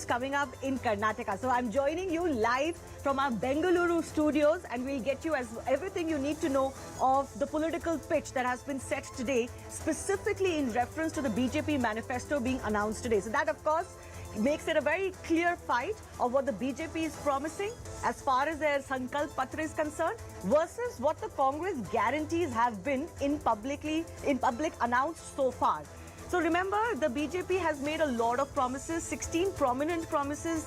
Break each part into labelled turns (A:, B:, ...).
A: elections coming up in Karnataka. So I'm joining you live from our Bengaluru studios, and we'll get you everything you need to know of the political pitch that has been set today, specifically in reference to the BJP Manifesto being announced today. So that, of course, makes it a very clear fight of what the BJP is promising as far as their Sankalpa Patra is concerned versus what the Congress guarantees have been in public announced so far. So remember, the BJP has made a lot of promises, 16 prominent promises.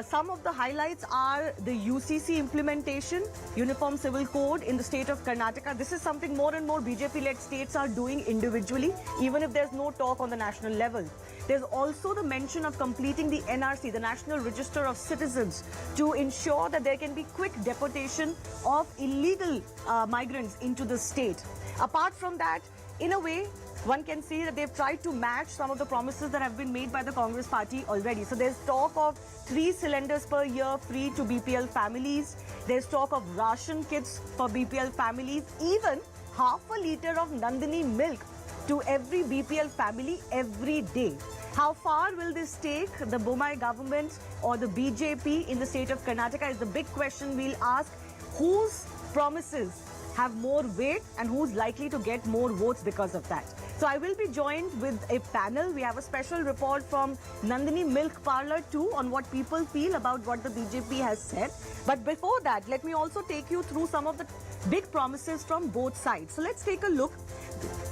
A: Some of the highlights are the UCC implementation, Uniform Civil Code in the state of Karnataka. This is something more and more BJP-led states are doing individually, even if there's no talk on the national level. There's also the mention of completing the NRC, the National Register of Citizens, to ensure that there can be quick deportation of illegal migrants into the state. Apart from that, in a way, one can see that they've tried to match some of the promises that have been made by the Congress party already. So there's talk of 3 cylinders per year free to BPL families. There's talk of ration kits for BPL families, even half a litre of Nandini milk to every BPL family every day. How far will this take the Bommai government or the BJP in the state of Karnataka is the big question we'll ask. Whose promises have more weight and who's likely to get more votes because of that? So I will be joined with a panel. We have a special report from Nandini Milk Parlour too on what people feel about what the BJP has said. But before that, let me also take you through some of the big promises from both sides. So let's take a look.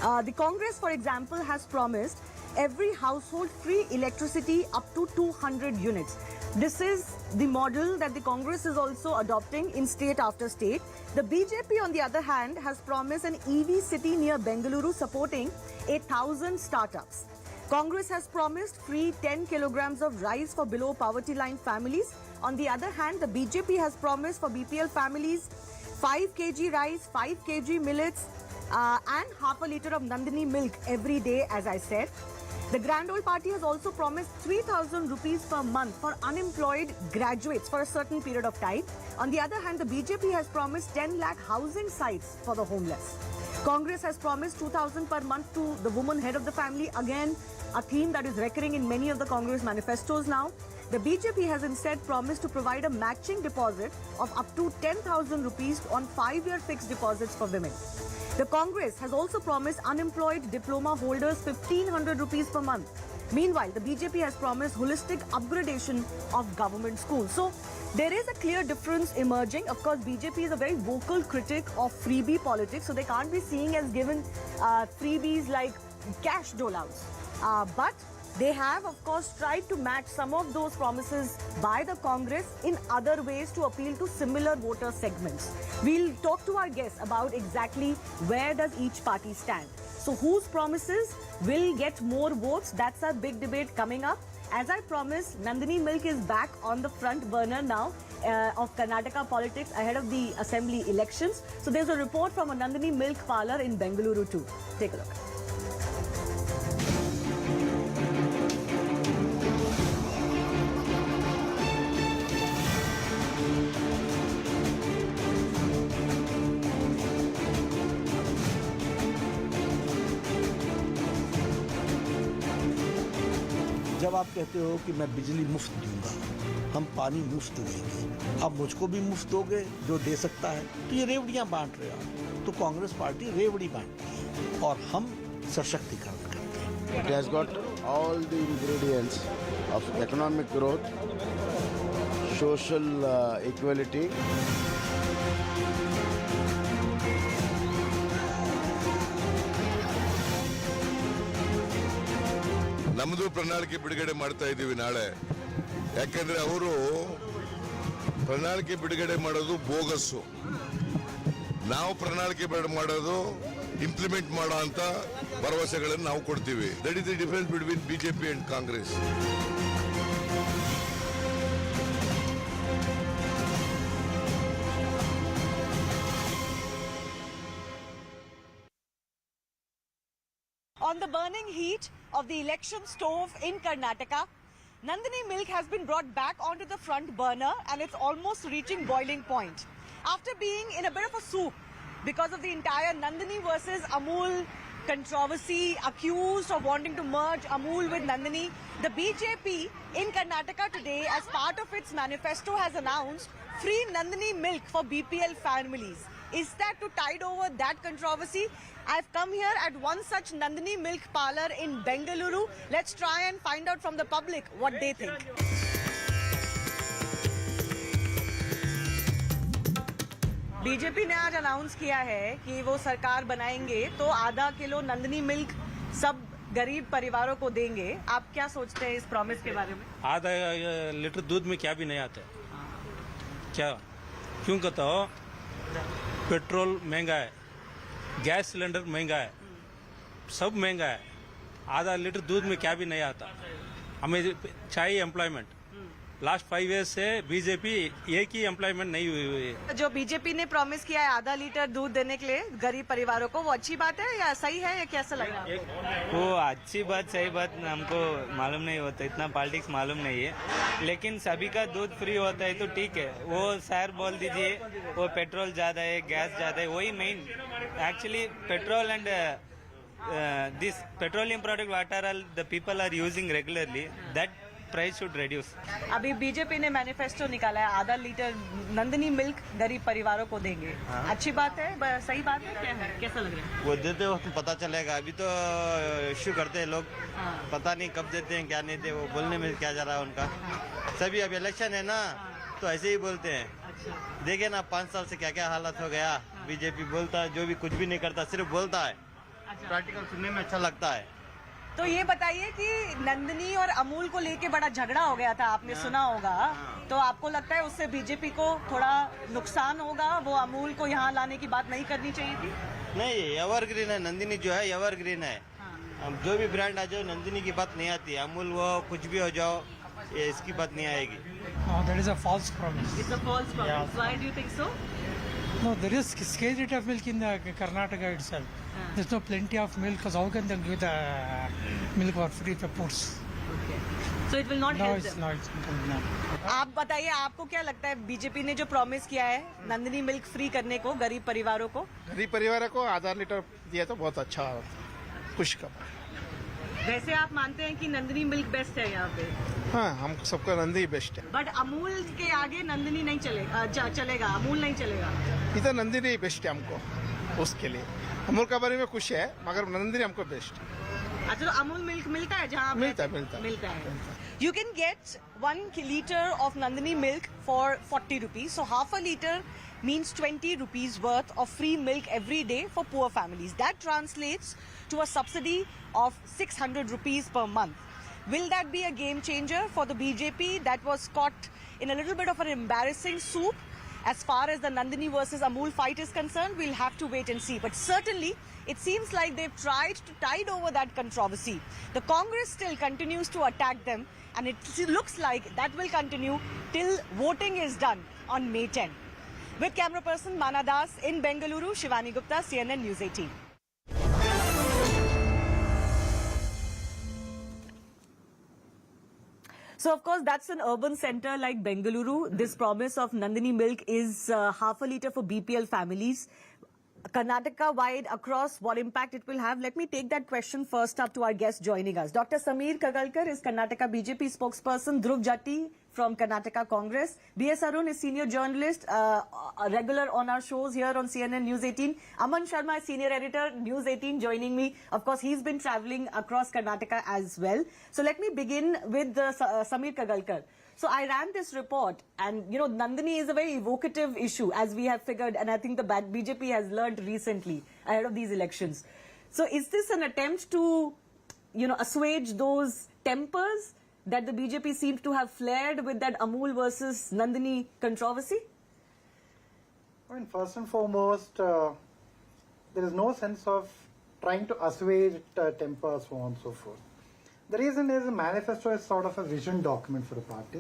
A: The Congress, for example, has promised every household free electricity up to 200 units. This is the model that the Congress is also adopting in state after state. The BJP, on the other hand, has promised an EV city near Bengaluru supporting 1,000 startups. Congress has promised free 10 kilograms of rice for below poverty line families. On the other hand, the BJP has promised for BPL families 5 kg rice, 5 kg millets and half a litre of Nandini milk every day, as I said. The Grand Old Party has also promised 3,000 rupees per month for unemployed graduates for a certain period of time. On the other hand, the BJP has promised 10 lakh housing sites for the homeless. Congress has promised 2,000 per month to the woman head of the family. Again, a theme that is recurring in many of the Congress manifestos now. The BJP has instead promised to provide a matching deposit of up to 10,000 rupees on 5-year fixed deposits for women. The Congress has also promised unemployed diploma holders 1,500 rupees per month. Meanwhile, the BJP has promised holistic upgradation of government schools. So there is a clear difference emerging. Of course, BJP is a very vocal critic of freebie politics, so they can't be seen as given freebies like cash dolouts. But they have, of course, tried to match some of those promises by the Congress in other ways to appeal to similar voter segments. We'll talk to our guests about exactly where does each party stand. So whose promises will get more votes? That's our big debate coming up. As I promised, Nandini Milk is back on the front burner now of Karnataka politics ahead of the Assembly Elections. So there's a report from a Nandini Milk Parlour in Bengaluru too. Take a look.
B: जब आप कहते हो कि मैं बिजली मुफ्त दूंगा, हम पानी मुफ्त देंगे, अब मुझको भी मुफ्त दोगे जो दे सकता है, तो ये रेवड़ियां बांट रहे हो। तो कांग्रेस पार्टी रेवड़ी बांटती है और हम सशक्तिकरण करते हैं।
C: It has got all the ingredients of economic growth, social equality.
D: ನಮ್ಮದು ಪ್ರಣಾಳಿಕೆ ಬಿಡುಗಡೆ ಮಾಡ್ತಾ ಇದ್ದೀವಿ ನಾಳೆ. ಯಾಕಂದ್ರೆ ಅವರು ಪ್ರಣಾಳಿಕೆ ಬಿಡುಗಡೆ ಮಾಡೋದು ಬೋಗಸ್ಸು, ನಾವು ಪ್ರಣಾಳಿಕೆ ಮಾಡೋದು ಇಂಪ್ಲಿಮೆಂಟ್ ಮಾಡೋ ಅಂತ ಭರವಸೆಗಳನ್ನು ನಾವು ಕೊಡ್ತೀವಿ. That is the difference between BJP and Congress.
A: On the burning heat of the election stove in Karnataka, Nandini milk has been brought back onto the front burner and it's almost reaching boiling point. After being in a bit of a soup because of the entire Nandini versus Amul controversy, accused of wanting to merge Amul with Nandini. The BJP in Karnataka today, as part of its manifesto, has announced free Nandini milk for BPL families. Is that to tide over that controversy? I've come here at one such Nandini milk parlor in Bengaluru. Let's try and find out from the public what they think. BJP ने आज announce किया है कि वो सरकार बनाएंगे तो आधा किलो नंदिनी मिल्क सब गरीब परिवारों को देंगे. आप क्या सोचते हैं इस प्रॉमिस के बारे में?
E: आधा लीटर दूध में क्या भी नहीं आता है. क्या क्यों कहता हो? पेट्रोल महंगा है, गैस सिलेंडर महंगा है, सब महंगा है. आधा लीटर दूध में क्या भी नहीं आता. हमें चाहिए एम्प्लॉयमेंट. लास्ट 5 years से बीजेपी एक ही एम्प्लॉयमेंट नहीं हुई है.
A: जो बीजेपी ने प्रॉमिस किया है आधा लीटर दूध देने के लिए गरीब परिवारों को, वो अच्छी बात है या सही है या कैसा लग रहा है?
F: वो अच्छी बात सही बात हमको मालूम नहीं होता, इतना पॉलिटिक्स मालूम नहीं है. लेकिन सभी का दूध फ्री होता है तो ठीक है. वो सर बोल दीजिए वो पेट्रोल ज्यादा है, गैस ज्यादा है, वही main. Actually petrol and this petroleum product what are all the people are using regularly, that price should reduce.
A: अभी बीजेपी ने मैनिफेस्टो निकाला है आधा लीटर नंदिनी मिल्क गरीब परिवारों को देंगे. अच्छी बात है, सही बात है, क्या है, कैसा लग रहा है?
C: वो देते वक्त पता चलेगा. अभी तो इश्यू करते हैं लोग, पता नहीं कब देते हैं क्या नहीं देते. वो बोलने में क्या जा रहा है उनका. सभी अब इलेक्शन है ना तो ऐसे ही बोलते हैं. देखे ना 5 साल से क्या क्या हालत हो गया. बीजेपी बोलता है जो भी कुछ भी नहीं करता, सिर्फ बोलता है. प्रैक्टिकल सुनने में अच्छा लगता है.
A: तो ये बताइए कि नंदिनी और अमूल को लेके बड़ा झगड़ा हो गया था, आपने सुना होगा. तो आपको लगता है उससे बीजेपी को थोड़ा नुकसान होगा? वो अमूल को यहाँ लाने की बात नहीं करनी चाहिए थी?
C: नहीं, एवरग्रीन है. नंदिनी जो है एवरग्रीन है. अब जो भी ब्रांड आ जाओ नंदिनी की बात नहीं आती. अमूल वो कुछ भी हो जाओ ये इसकी बात नहीं आएगी.
G: That is a false promise.
A: It's a false promise. Why do you think so?
G: No, there is scarcity of milk in the Karnataka itself. There's no plenty of milk, because how can they give the milk for free for poors?
A: Okay. So it will not help them.
G: No, it's not.
A: आप बताइए, आपको क्या लगता है BJP ने जो promise किया है नंदिनी मिल्क फ्री करने को गरीब परिवारों को?
H: गरीब परिवार को आधा लीटर दिया तो बहुत अच्छा, खुश खबर.
A: वैसे आप मानते हैं कि नंदिनी मिल्क बेस्ट है यहाँ पे?
H: हाँ, हम सबका नंदी बेस्ट है.
A: बट अमूल के आगे नंदिनी नहीं चलेगा, अमूल नहीं चलेगा.
H: इधर नंदिनी बेस्ट है हमको. उसके लिए अमूल का बारे में खुश है, मगर नंदिनी हमको बेस्ट.
A: अच्छा, तो अमूल मिल्क मिलता है जहाँ
H: मिलता है.
A: You can get 1 liter of Nandini milk for 40 rupees. So half a liter means 20 rupees worth of free milk every day for poor families. That translates to a subsidy of 600 rupees per month. Will that be a game changer for the BJP that was caught in a little bit of an embarrassing soup? As far as the Nandini versus Amul fight is concerned, we'll have to wait and see. But certainly, it seems like they've tried to tide over that controversy. The Congress still continues to attack them, and it looks like that will continue till voting is done on May 10. With camera person Mana Das in Bengaluru, Shivani Gupta, CNN News 18. So, of course, that's an urban center like Bengaluru. This promise of Nandini milk is half a liter for BPL families. Karnataka-wide, across, what impact it will have? Let me take that question first up to our guest joining us. Dr. Sameer Kagalkar is Karnataka BJP spokesperson. Dhruv Jatti from Karnataka Congress. B.S. Arun is senior journalist, regular on our shows here on CNN News 18. Aman Sharma is senior editor, News 18, joining me. Of course, he's been traveling across Karnataka as well. So let me begin with Sameer Kagalkar. So I ran this report, and you know, Nandini is a very evocative issue, as we have figured, and I think the BJP has learned recently ahead of these elections. So is this an attempt to, you know, assuage those tempers that the BJP seems to have flared with that Amul versus Nandini controversy?
I: I mean, first and foremost, there is no sense of trying to assuage tempers, so on and so forth. The reason is the manifesto is sort of a vision document for the party.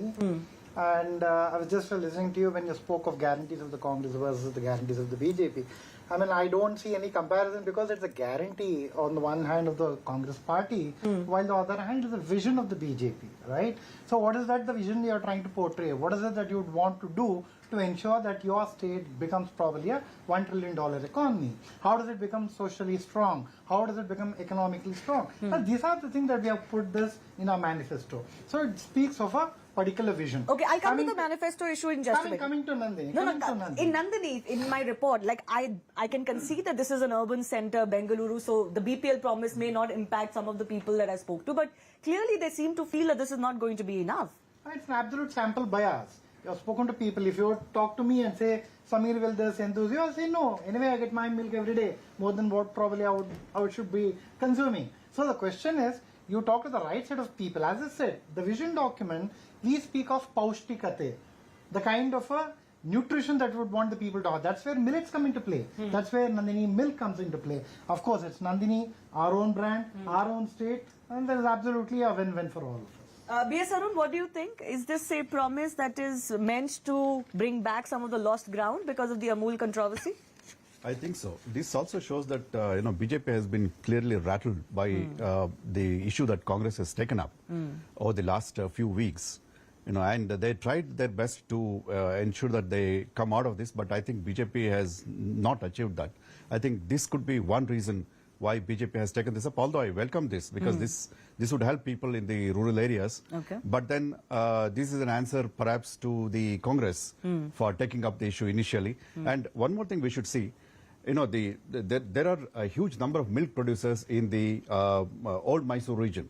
I: And I was just listening to you when you spoke of guarantees of the Congress versus the guarantees of the BJP. I mean, I don't see any comparison because it's a guarantee on the one hand of the Congress party, while the other hand is a vision of the BJP, right? So what is that the vision you are trying to portray? What is it that you would want to do to ensure that your state becomes probably a $1 trillion economy? How does it become socially strong? How does it become economically strong? And these are the things that we have put this in our manifesto. So it speaks of a particular vision.
A: Okay, I'll come to the manifesto issue in just a minute.
I: Coming to Nandini.
A: In Nandini, in my report, like I can concede that this is an urban center, Bengaluru, so the BPL promise may not impact some of the people that I spoke to, but clearly they seem to feel that this is not going to be enough.
I: It's an absolute sample bias. You have spoken to people. If you talk to me and say, Samir will this enthusiast, I'll say no. Anyway, I get my milk every day, more than what probably I should be consuming. So the question is, you talk to the right set of people. As I said, the vision document, we speak of paushtikate, the kind of a nutrition that we would want the people to have. That's where millets come into play. That's where Nandini milk comes into play. Of course, it's Nandini, our own brand, our own state, and there's absolutely a win-win for all of us.
A: B.S. Arun, what do you think? Is this a promise that is meant to bring back some of the lost ground because of the Amul controversy?
J: I think so. This also shows that BJP has been clearly rattled by the issue that Congress has taken up over the last few weeks. And they tried their best to ensure that they come out of this, but I think BJP has not achieved that. I think this could be one reason why BJP has taken this up, although I welcome this because this would help people in the rural areas. Okay. But then this is an answer perhaps to the Congress for taking up the issue initially. And one more thing we should see, there are a huge number of milk producers in the old Mysore region,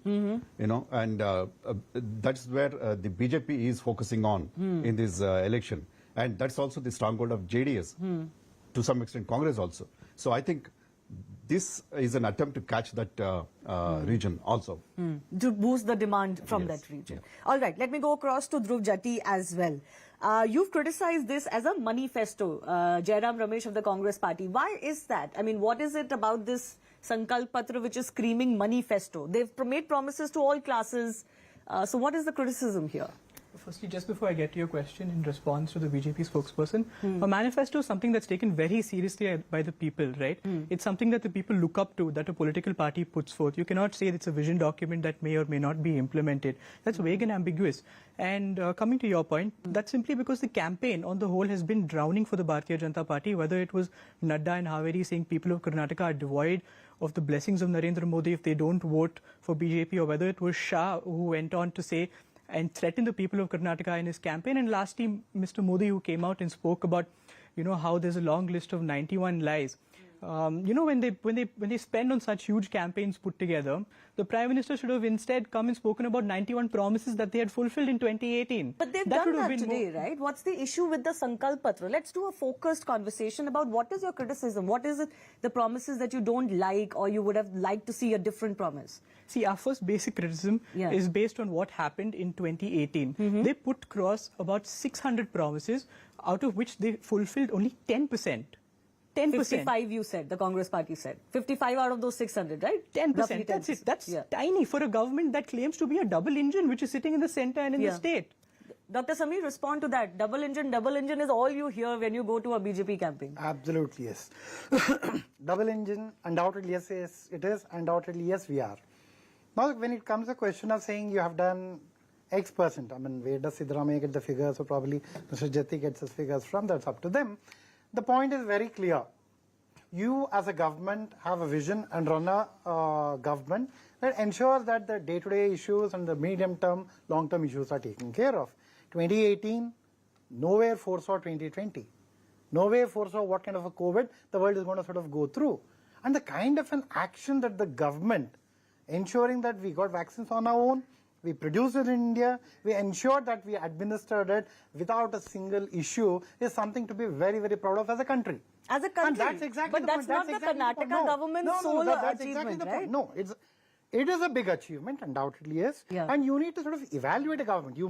J: and that's where the BJP is focusing on in this election. And that's also the stronghold of JDS, to some extent Congress also. So I think this is an attempt to catch that region also.
A: To boost the demand from that region. Yeah. All right, let me go across to Dhruv Jatti as well. You've criticized this as a manifesto, Jairam Ramesh of the Congress party. Why is that? I mean, what is it about this Sankalpa Patra which is screaming manifesto? They've made promises to all classes. So what is the criticism here?
K: Firstly, just before I get to your question, in response to the BJP spokesperson, a manifesto is something that's taken very seriously by the people, right? It's something that the people look up to, that a political party puts forth. You cannot say it's a vision document that may or may not be implemented. That's vague and ambiguous. And coming to your point, that's simply because the campaign on the whole has been drowning for the Bharatiya Janata Party, whether it was Nadda and Haveri saying people of Karnataka are devoid of the blessings of Narendra Modi if they don't vote for BJP, or whether it was Shah who went on to say and threaten the people of Karnataka in his campaign. And lastly, Mr. Modi, who came out and spoke about, how there's a long list of 91 lies. When they spend on such huge campaigns put together, the Prime Minister should have instead come and spoken about 91 promises that they had fulfilled in 2018.
A: But they've done that today, right? What's the issue with the Sankalpa Patra? Let's do a focused conversation about what is your criticism? What is it, the promises that you don't like or you would have liked to see a different promise?
K: See, our first basic criticism is based on what happened in 2018. They put across about 600 promises, out of which they fulfilled only 10%. 10%.
A: 55, you said, the Congress party said. 55 out of those 600, right?
K: 10%. That's it. That's tiny for a government that claims to be a double engine, which is sitting in the center and in the state.
A: Dr. Samir, respond to that. Double engine is all you hear when you go to a BJP campaign.
I: Absolutely, yes. Double engine, undoubtedly, yes, it is. Undoubtedly, yes, we are. Now, when it comes to the question of saying you have done X%, I mean, where does Siddaramaiah get the figures, or probably Mr. Jatti gets his figures from, that's up to them. The point is very clear. You as a government have a vision and run a government that ensures that the day-to-day issues and the medium-term, long-term issues are taken care of. 2018, nowhere foresaw 2020. Nowhere foresaw what kind of a COVID the world is going to sort of go through. And the kind of an action that the government, ensuring that we got vaccines on our own, we produced it in India, we ensured that we administered it without a single issue, is something to be very, very proud of as a country.
A: As a country?
I: And that's exactly
A: but
I: the
A: that's
I: point.
A: not the Karnataka government's sole
I: that's
A: achievement,
I: exactly the
A: right?
I: point. No, it is a big achievement, undoubtedly, yes. And you need to sort of evaluate a government. You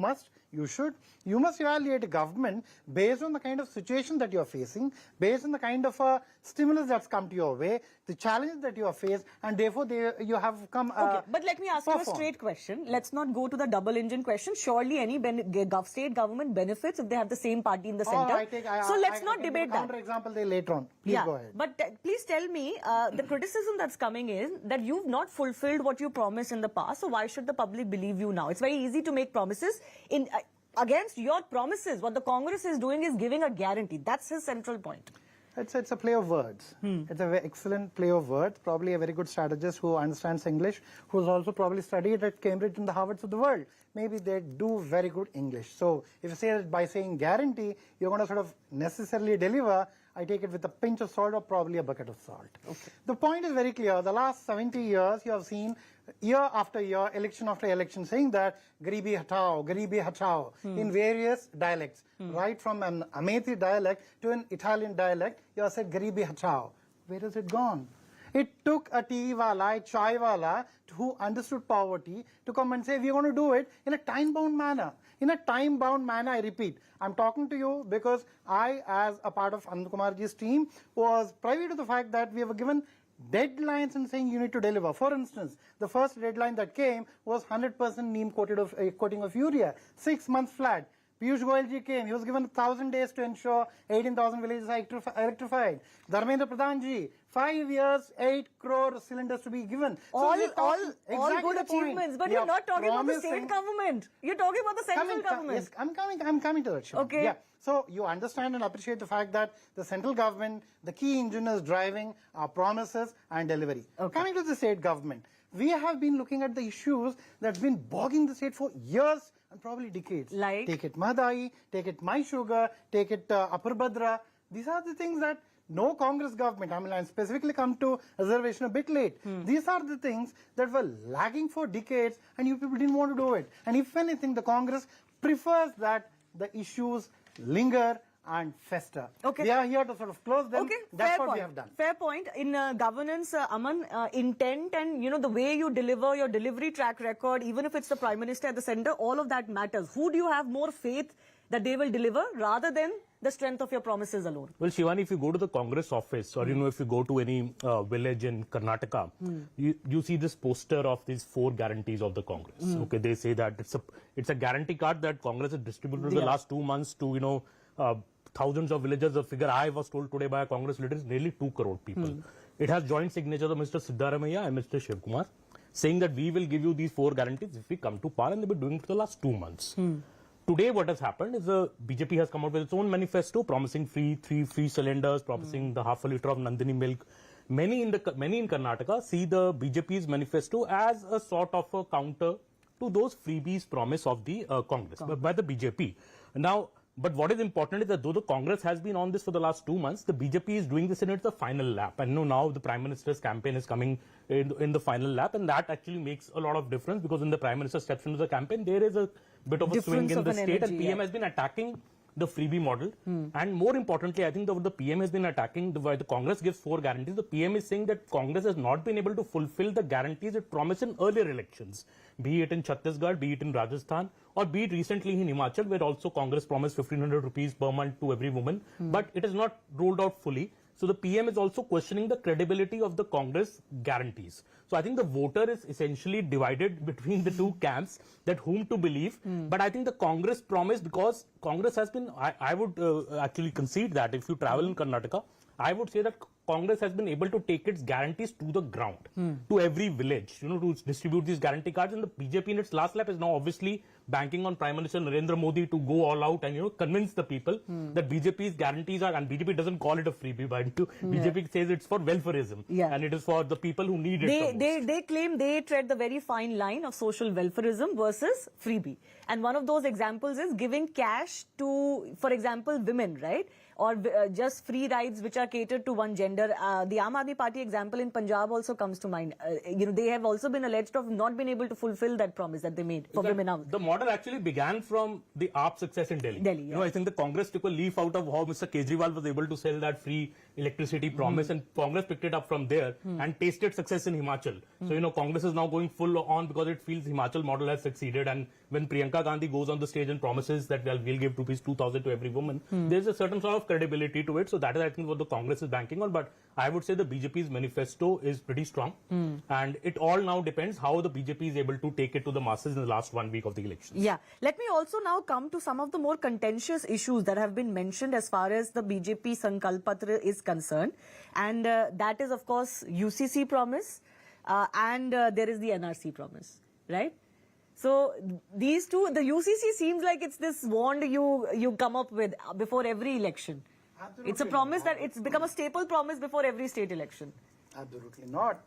I: you should. You must evaluate a government based on the kind of situation that you are facing, based on the kind of stimulus that's come to your way, the challenges that you have faced, and therefore you have come.
A: Okay, but let me ask you a
I: perform.
A: straight question. Let's not go to the double engine question. Surely any state government benefits if they have the same party in the center. So let's not debate that.
I: Counter example later on. Please go ahead.
A: But please tell me, the criticism that's coming is that you've not fulfilled what you promised in the past. So why should the public believe you now? It's very easy to make promises in against your promises. What the Congress is doing is giving a guarantee. That's his central point.
I: It's a play of words. It's a very excellent play of words. Probably a very good strategist who understands English, who's also probably studied at Cambridge and the Harvards of the world. Maybe they do very good English. So if you say that by saying guarantee, you're going to sort of necessarily deliver, I take it with a pinch of salt or probably a bucket of salt. Okay. The point is very clear. The last 70 years, you have seen year after year, election after election, saying that Garibi Hatao in various dialects. Right from an Amethi dialect to an Italian dialect, you have said Garibi Hatao. Where has it gone? It took a tea wala, a chai wala, who understood poverty to come and say, we're going to do it in a time-bound manner. In a time-bound manner, I repeat. I'm talking to you because I, as a part of Anand Kumarji's team, was privy to the fact that we were given deadlines and saying you need to deliver. For instance, the first deadline that came was 100% neem coating of urea, 6 months flat. Piyush Goyalji came. He was given 1,000 days to ensure 18,000 villages are electrified. Dharmendra Pradhanji, 5 years, 8 crore cylinders to be given.
A: All good achievements, but you're not talking about the state government. You're talking about the central government.
I: Yes, I'm coming to that, Shweta.
A: Okay.
I: Yeah. So you understand and appreciate the fact that the central government, the key engine is driving our promises and delivery. Okay. Coming to the state government, we have been looking at the issues that's been bogging the state for years and probably decades.
A: Like?
I: Take it Madai, take it My Sugar, take it Aparbhadra. These are the things that no Congress government, I mean, I specifically come to reservation a bit late. These are the things that were lagging for decades and you people didn't want to do it. And if anything, the Congress prefers that the issues linger and fester.
A: Okay.
I: We are here to sort of close them.
A: Okay,
I: That's what we have done.
A: Fair point. In governance, Aman, intent and, the way you deliver, your delivery track record, even if it's the Prime Minister at the center, all of that matters. Who do you have more faith that they will deliver rather than the strength of your promises alone?
L: Well, Shivani, if you go to the Congress office or, if you go to any village in Karnataka, you see this poster of these 4 guarantees of the Congress. Okay, they say that it's a guarantee card that Congress has distributed in the last 2 months to, thousands of villages. The figure I was told today by a Congress leader is nearly 2 crore people. It has joint signatures of Mr. Siddaramaiah and Mr. Shivkumar saying that we will give you these 4 guarantees if we come to power, and they've been doing it for the last 2 months. Today, what has happened is the BJP has come out with its own manifesto promising free cylinders, promising the half a litre of Nandini milk. Many in Karnataka see the BJP's manifesto as a sort of a counter to those freebies promise of the Congress by the BJP. Now, but what is important is that though the Congress has been on this for the last 2 months, the BJP is doing this in its final lap. And now the Prime Minister's campaign is coming in the final lap, and that actually makes a lot of difference because when the Prime Minister steps into the campaign, there is a bit of a swing in the state, and PM has been attacking the freebie model. And more importantly, I think the PM has been attacking the Congress gives 4 guarantees. The PM is saying that Congress has not been able to fulfill the guarantees it promised in earlier elections, be it in Chhattisgarh, be it in Rajasthan, or be it recently in Himachal, where also Congress promised 1,500 rupees per month to every woman, but it is not rolled out fully. So the PM is also questioning the credibility of the Congress guarantees. So I think the voter is essentially divided between the 2 camps that whom to believe. But I think the Congress promise, because Congress has been, I would actually concede that if you travel in Karnataka, I would say that Congress has been able to take its guarantees to the ground, to every village, to distribute these guarantee cards. And the BJP in its last lap is now obviously banking on Prime Minister Narendra Modi to go all out and, convince the people that BJP's guarantees are, and BJP doesn't call it a freebie, but BJP says it's for welfareism. And it is for the people who need it.
A: They claim they tread the very fine line of social welfareism versus freebie. And one of those examples is giving cash to, for example, women, right? Or just free rides which are catered to one gender. The Aam Aadmi Party example in Punjab also comes to mind. They have also been alleged of not being able to fulfill that promise that they made for women.
L: The model actually began from the AAP success in Delhi. I think the Congress took a leaf out of how Mr. Kejriwal was able to sell that free electricity promise, and Congress picked it up from there and tasted success in Himachal. So, Congress is now going full on because it feels Himachal model has succeeded. And when Priyanka Gandhi goes on the stage and promises that we'll give rupees 2,000 to every woman, there's a certain sort of credibility to it. So that is, I think, what the Congress is banking on. But I would say the BJP's manifesto is pretty strong. And it all now depends how the BJP is able to take it to the masses in the last 1 week of the elections.
A: Yeah. Let me also now come to some of the more contentious issues that have been mentioned as far as the BJP Sankalpa Patra is concerned. And that is, of course, UCC promise and there is the NRC promise, right? So these two, the UCC seems like it's this wand you come up with before every election.
I: Absolutely
A: It's a promise
I: not.
A: that it's become a staple promise before every state election.
I: Absolutely not.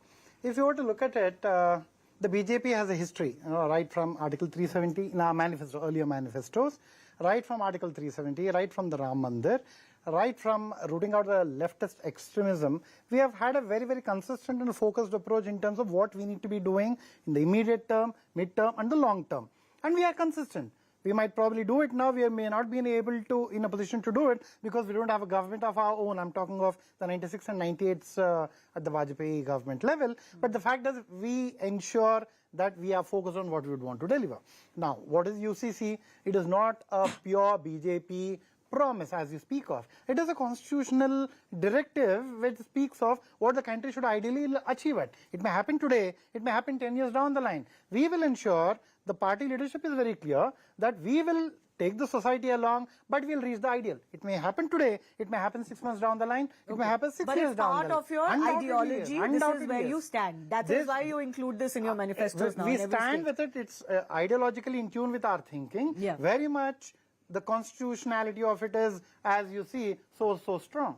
I: If you were to look at it, the BJP has a history, right from Article 370 in our manifesto, earlier manifestos, right from Article 370, right from the Ram Mandir, right from rooting out the leftist extremism. We have had a very, very consistent and focused approach in terms of what we need to be doing in the immediate term, mid-term and the long term. And we are consistent. We might probably do it now. We may not be able to in a position to do it because we don't have a government of our own. I'm talking of the 96 and 98s at the BJP government level. But the fact is, we ensure that we are focused on what we would want to deliver. Now, what is UCC? It is not a pure BJP promise as you speak of. It is a constitutional directive which speaks of what the country should ideally achieve at. It may happen today, it may happen 10 years down the line. We will ensure, the party leadership is very clear, that we will take the society along, but we'll reach the ideal. It may happen today, it may happen 6 months down the line, it may happen 6 years down the line.
A: But it's part of your ideology, this is where you stand. That is why you include this in your manifestos now.
I: We stand with it, it's ideologically in tune with our thinking.
A: Yeah.
I: Very much the constitutionality of it is, as you see, so strong.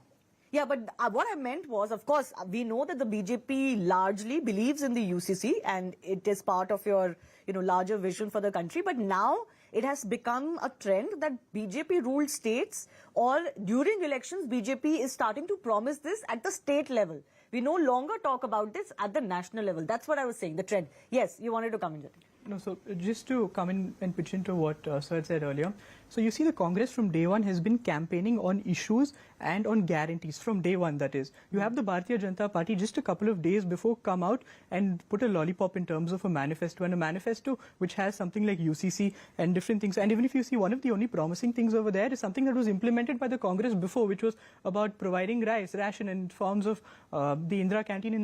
A: Yeah, but what I meant was, of course, we know that the BJP largely believes in the UCC and it is part of your, larger vision for the country. But now it has become a trend that BJP ruled states, or during elections, BJP is starting to promise this at the state level. We no longer talk about this at the national level. That's what I was saying, the trend. Yes, you wanted to come in, Jyoti.
K: No, so just to come in and pitch into what Sir had said earlier. So you see the Congress from day one has been campaigning on issues and on guarantees from day one, that is. You have the Bharatiya Janata Party just a couple of days before come out and put a lollipop in terms of a manifesto, and a manifesto which has something like UCC and different things. And even if you see, one of the only promising things over there is something that was implemented by the Congress before, which was about providing ration in forms of the Indira canteen in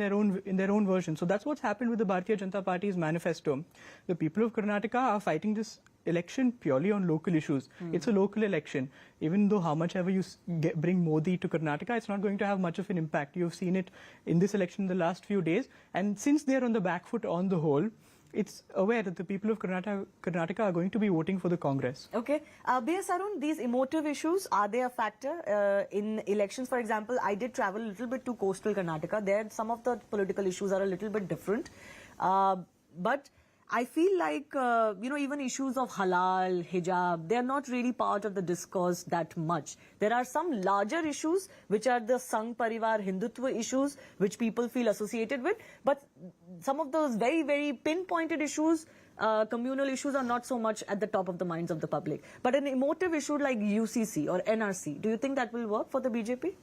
K: their own version. So that's what's happened with the Bharatiya Janata Party's manifesto. The people of Karnataka are fighting this election purely on local issues. It's a local election. Even though how much ever you bring Modi to Karnataka, it's not going to have much of an impact. You've seen it in this election in the last few days. And since they're on the back foot on the whole, it's aware that the people of Karnataka are going to be voting for the Congress.
A: Okay. B.S. Arun, these emotive issues, are they a factor in elections? For example, I did travel a little bit to coastal Karnataka. There, some of the political issues are a little bit different. But I feel like, even issues of halal, hijab, they're not really part of the discourse that much. There are some larger issues, which are the Sangh Parivar Hindutva issues, which people feel associated with. But some of those very, very pinpointed issues, communal issues, are not so much at the top of the minds of the public. But an emotive issue like UCC or NRC, do you think that will work for the BJP?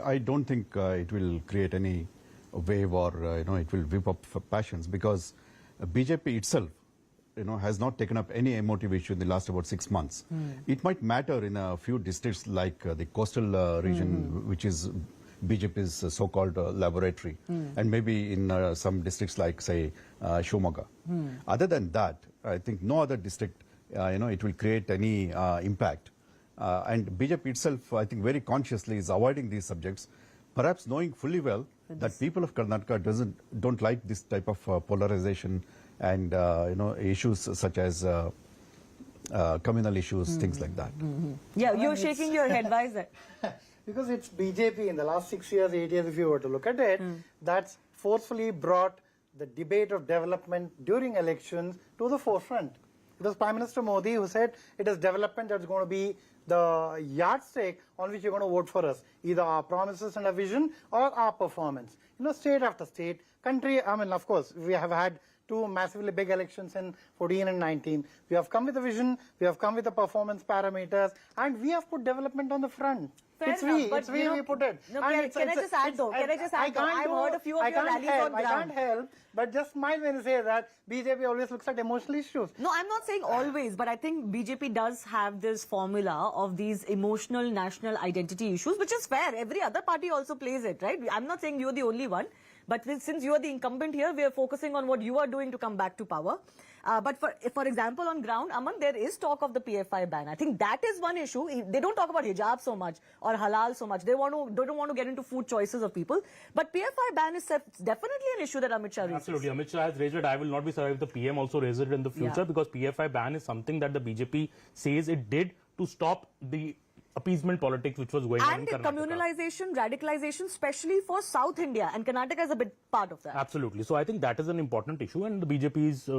J: I don't think it will create any wave or, it will whip up passions, because BJP itself, has not taken up any emotive issue in the last about 6 months. It might matter in a few districts like the coastal region, which is BJP's so-called laboratory, and maybe in some districts like, say, Shumaga. Other than that, I think no other district, it will create any impact. And BJP itself, I think, very consciously is avoiding these subjects, perhaps knowing fully well that people of Karnataka don't like this type of polarization and issues such as communal issues, things like that.
A: Yeah, you're shaking your head. Why is that?
I: Because it's BJP in the last 6 years, 8 years, if you were to look at it, that's forcefully brought the debate of development during elections to the forefront. It was Prime Minister Modi who said it is development that's going to be the yardstick on which you're going to vote for us, either our promises and our vision or our performance. State after state, country, of course, we have had two massively big elections in 14 and 19. We have come with a vision, we have come with the performance parameters, and we have put development on the front.
A: Fair
I: It's
A: enough,
I: we,
A: but
I: it's we,
A: you know,
I: we put it.
A: no,
I: And
A: can I just add though? Can I just add though? I've heard a few of your rallies on
I: I
A: ground.
I: can't help but just smile when you say that BJP always looks at emotional issues.
A: No, I'm not saying always, but I think BJP does have this formula of these emotional national identity issues, which is fair. Every other party also plays it, right? I'm not saying you're the only one, but since you are the incumbent here, we are focusing on what you are doing to come back to power. But for example, on ground, Aman, there is talk of the PFI ban. I think that is one issue. They don't talk about hijab so much or halal so much. They don't want to get into food choices of people. But PFI ban is definitely an issue that Amit Shah raises.
L: Absolutely. Amit Shah has raised it. I will not be surprised if the PM also raises it in the future, because PFI ban is something that the BJP says it did to stop the appeasement politics which was going on in
A: And
L: Karnataka.
A: communalization, radicalization, especially for South India. And Karnataka is a big part of that.
L: Absolutely. So I think that is an important issue, and the BJP is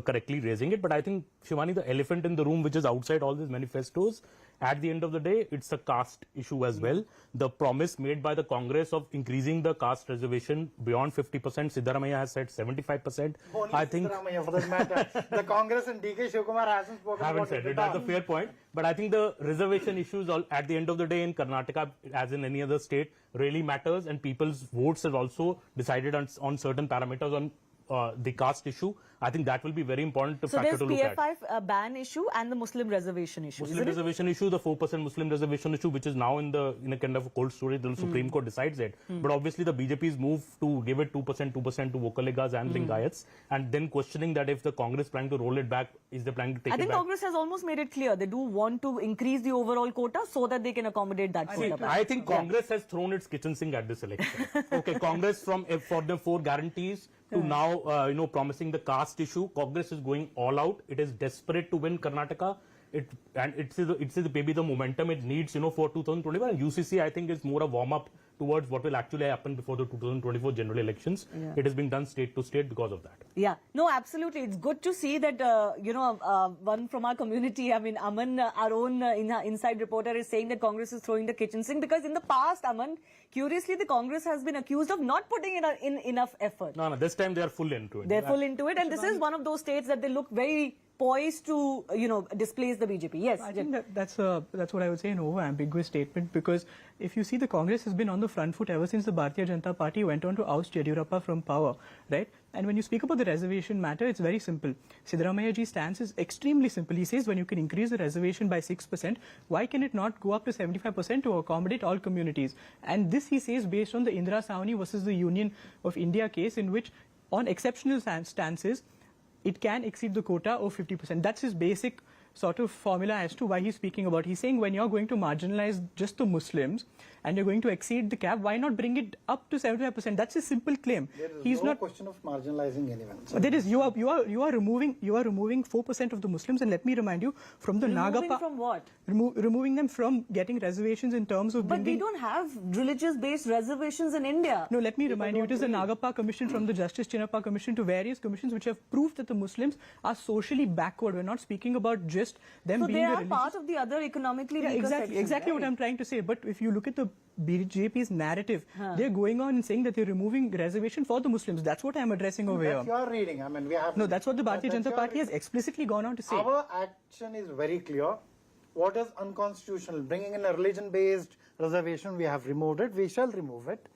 L: correctly raising it. But I think, Shivani, the elephant in the room, which is outside all these manifestos, at the end of the day, it's a caste issue as well. The promise made by the Congress of increasing the caste reservation beyond 50%, Siddaramaiah has said 75%.
I: Only
L: I think
I: Siddaramaiah, for that matter. The Congress and DK Shivkumar hasn't spoken
L: haven't
I: about
L: said
I: it
L: it.
I: at
L: That's
I: all.
L: a fair point. But I think the reservation issues at the end of the day in Karnataka, as in any other state, really matters, and people's votes have also decided on certain parameters on the caste issue. I think that will be very important to
A: So
L: factor
A: there's
L: to look at.
A: PFI ban issue and the Muslim reservation issue.
L: Muslim reservation issue, the 4% Muslim reservation issue, which is now in a kind of a cold storage, the Supreme Court decides it. But obviously the BJP's move to give it 2% to Vokaligas and Lingayats, and then questioning that if the Congress planning to roll it back, is they planning to take
A: I
L: it
A: think
L: back?
A: Congress has almost made it clear they do want to increase the overall quota so that they can accommodate that quota.
L: I think Congress has thrown its kitchen sink at this election. Okay, Congress for the 4 guarantees to now, promising the caste issue. Congress is going all out. It is desperate to win Karnataka. It's maybe the momentum it needs, for 2021. And UCC, I think, is more a warm-up towards what will actually happen before the 2024 general elections.
A: Yeah.
L: It has been done state to state because of that.
A: Yeah, no, absolutely. It's good to see that, one from our community, I mean, Aman, our own inside reporter, is saying that Congress is throwing the kitchen sink, because in the past, Aman, curiously, the Congress has been accused of not putting in enough effort.
L: No, this time they are full into it.
A: They're full into it, and this is one of those states that they look very poised to, displace the BJP. Yes.
K: I think that's what I would say, an over-ambiguous statement, because if you see, the Congress has been on the front foot ever since the Bharatiya Janata Party went on to oust Yediyurappa from power, right? And when you speak about the reservation matter, it's very simple. Siddaramaiah ji's stance is extremely simple. He says when you can increase the reservation by 6%, why can it not go up to 75% to accommodate all communities? And this, he says, based on the Indira Savani versus the Union of India case, in which on exceptional stances, it can exceed the quota of 50%. That's his basic sort of formula as to why he's speaking about. He's saying when you're going to marginalize just the Muslims and you're going to exceed the cap, why not bring it up to 75%? That's a simple claim.
I: There is
K: He's
I: no
K: not
I: question of marginalizing anyone.
K: So there is, you are removing 4% of the Muslims, and let me remind you, from the
A: Removing
K: Nagapa,
A: from what?
K: removing them from getting reservations in terms of
A: But we
K: bringing.
A: don't have religious-based reservations in India.
K: No, let me remind you, it is the Nagapa Commission from the Justice Chinnappa Commission to various commissions which have proved that the Muslims are socially backward. We're not speaking about just them
A: So
K: being
A: they
K: a
A: are
K: religious.
A: part of the other economically weaker
K: Exactly
A: section,
K: what
A: right?
K: I'm trying to say. But if you look at the BJP's narrative, they're going on and saying that they're removing reservation for the Muslims. That's what I'm addressing over
I: That's
K: here.
I: your reading. I mean, we have...
K: No, that's what the Bharatiya
I: That's
K: Janata
I: your
K: Party has
I: reading.
K: explicitly gone on to say.
I: Our action is very clear. What is unconstitutional? Bringing in a religion-based reservation, we have removed it. We shall remove it.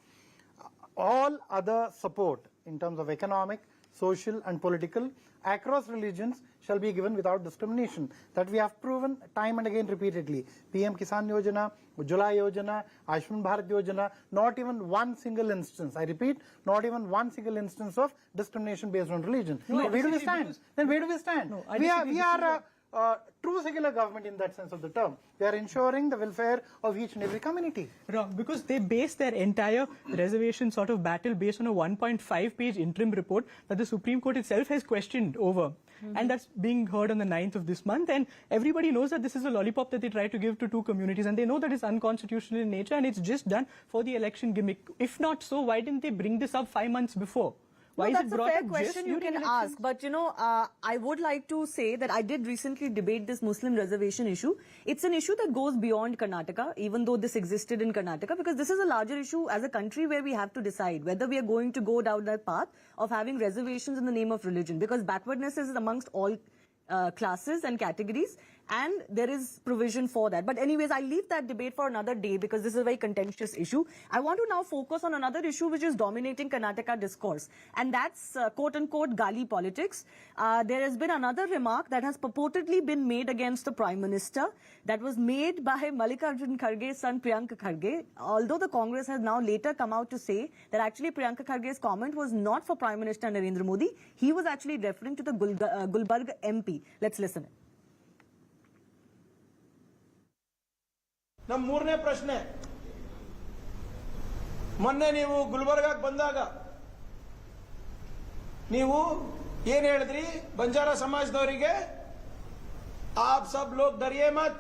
I: All other support in terms of economic, social and political across religions shall be given without discrimination. That we have proven time and again repeatedly. PM Kisan Yojana, Ujjwala Yojana, Ayushman Bharat Yojana, not even one single instance, I repeat, not even one single instance of discrimination based on religion.
K: No,
I: Where do we
K: disagree,
I: stand?
K: because-
I: Then where do we stand?
K: No, I
I: we
K: disagree.
I: are a true secular government in that sense of the term. We are ensuring the welfare of each and every community.
K: Wrong, because they base their entire reservation sort of battle based on a 1.5-page interim report that the Supreme Court itself has questioned over. And that's being heard on the 9th of this month. And everybody knows that this is a lollipop that they try to give to 2 communities. And they know that it's unconstitutional in nature and it's just done for the election gimmick. If not so, why didn't they bring this up 5 months before? Why is
A: that's
K: it
A: a
K: brought
A: fair
K: up
A: question
K: just
A: you
K: during
A: can
K: elections?
A: ask. But, I would like to say that I did recently debate this Muslim reservation issue. It's an issue that goes beyond Karnataka, even though this existed in Karnataka, because this is a larger issue as a country where we have to decide whether we are going to go down that path of having reservations in the name of religion, because backwardness is amongst all classes and categories, and there is provision for that. But anyways, I'll leave that debate for another day because this is a very contentious issue. I want to now focus on another issue which is dominating Karnataka discourse, and that's quote-unquote gali politics. There has been another remark that has purportedly been made against the Prime Minister that was made by Mallikarjun Kharge's son Priyanka Kharge, although the Congress has now later come out to say that actually Priyanka Kharge's comment was not for Prime Minister Narendra Modi. He was actually referring to the Gulbarga MP. Let's listen.
M: ನಮ್ಮ ಮೂರನೇ ಪ್ರಶ್ನೆ, ಮೊನ್ನೆ ನೀವು ಗುಲ್ಬರ್ಗಾಕ್ಕೆ ಬಂದಾಗ ನೀವು ಏನು ಹೇಳಿದ್ರಿ? ಬಂಜಾರ ಸಮಾಜದವರಿಗೆ आप सब लोग डरिए मत,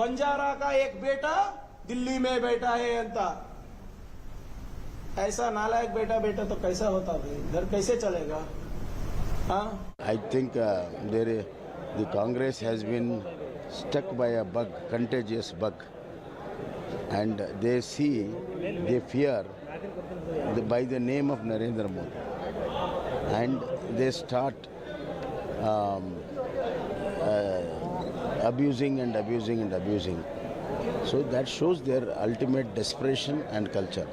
M: बंजारा का एक बेटा दिल्ली में बैठा है अंता। ऐसा नालायक बेटा तो कैसा होता भाई, घर कैसे चलेगा?
N: I think the Congress has been struck by a bug, contagious bug, and they fear by the name of Narendra Modi, and they start abusing and abusing and abusing. So that shows their ultimate desperation and culture.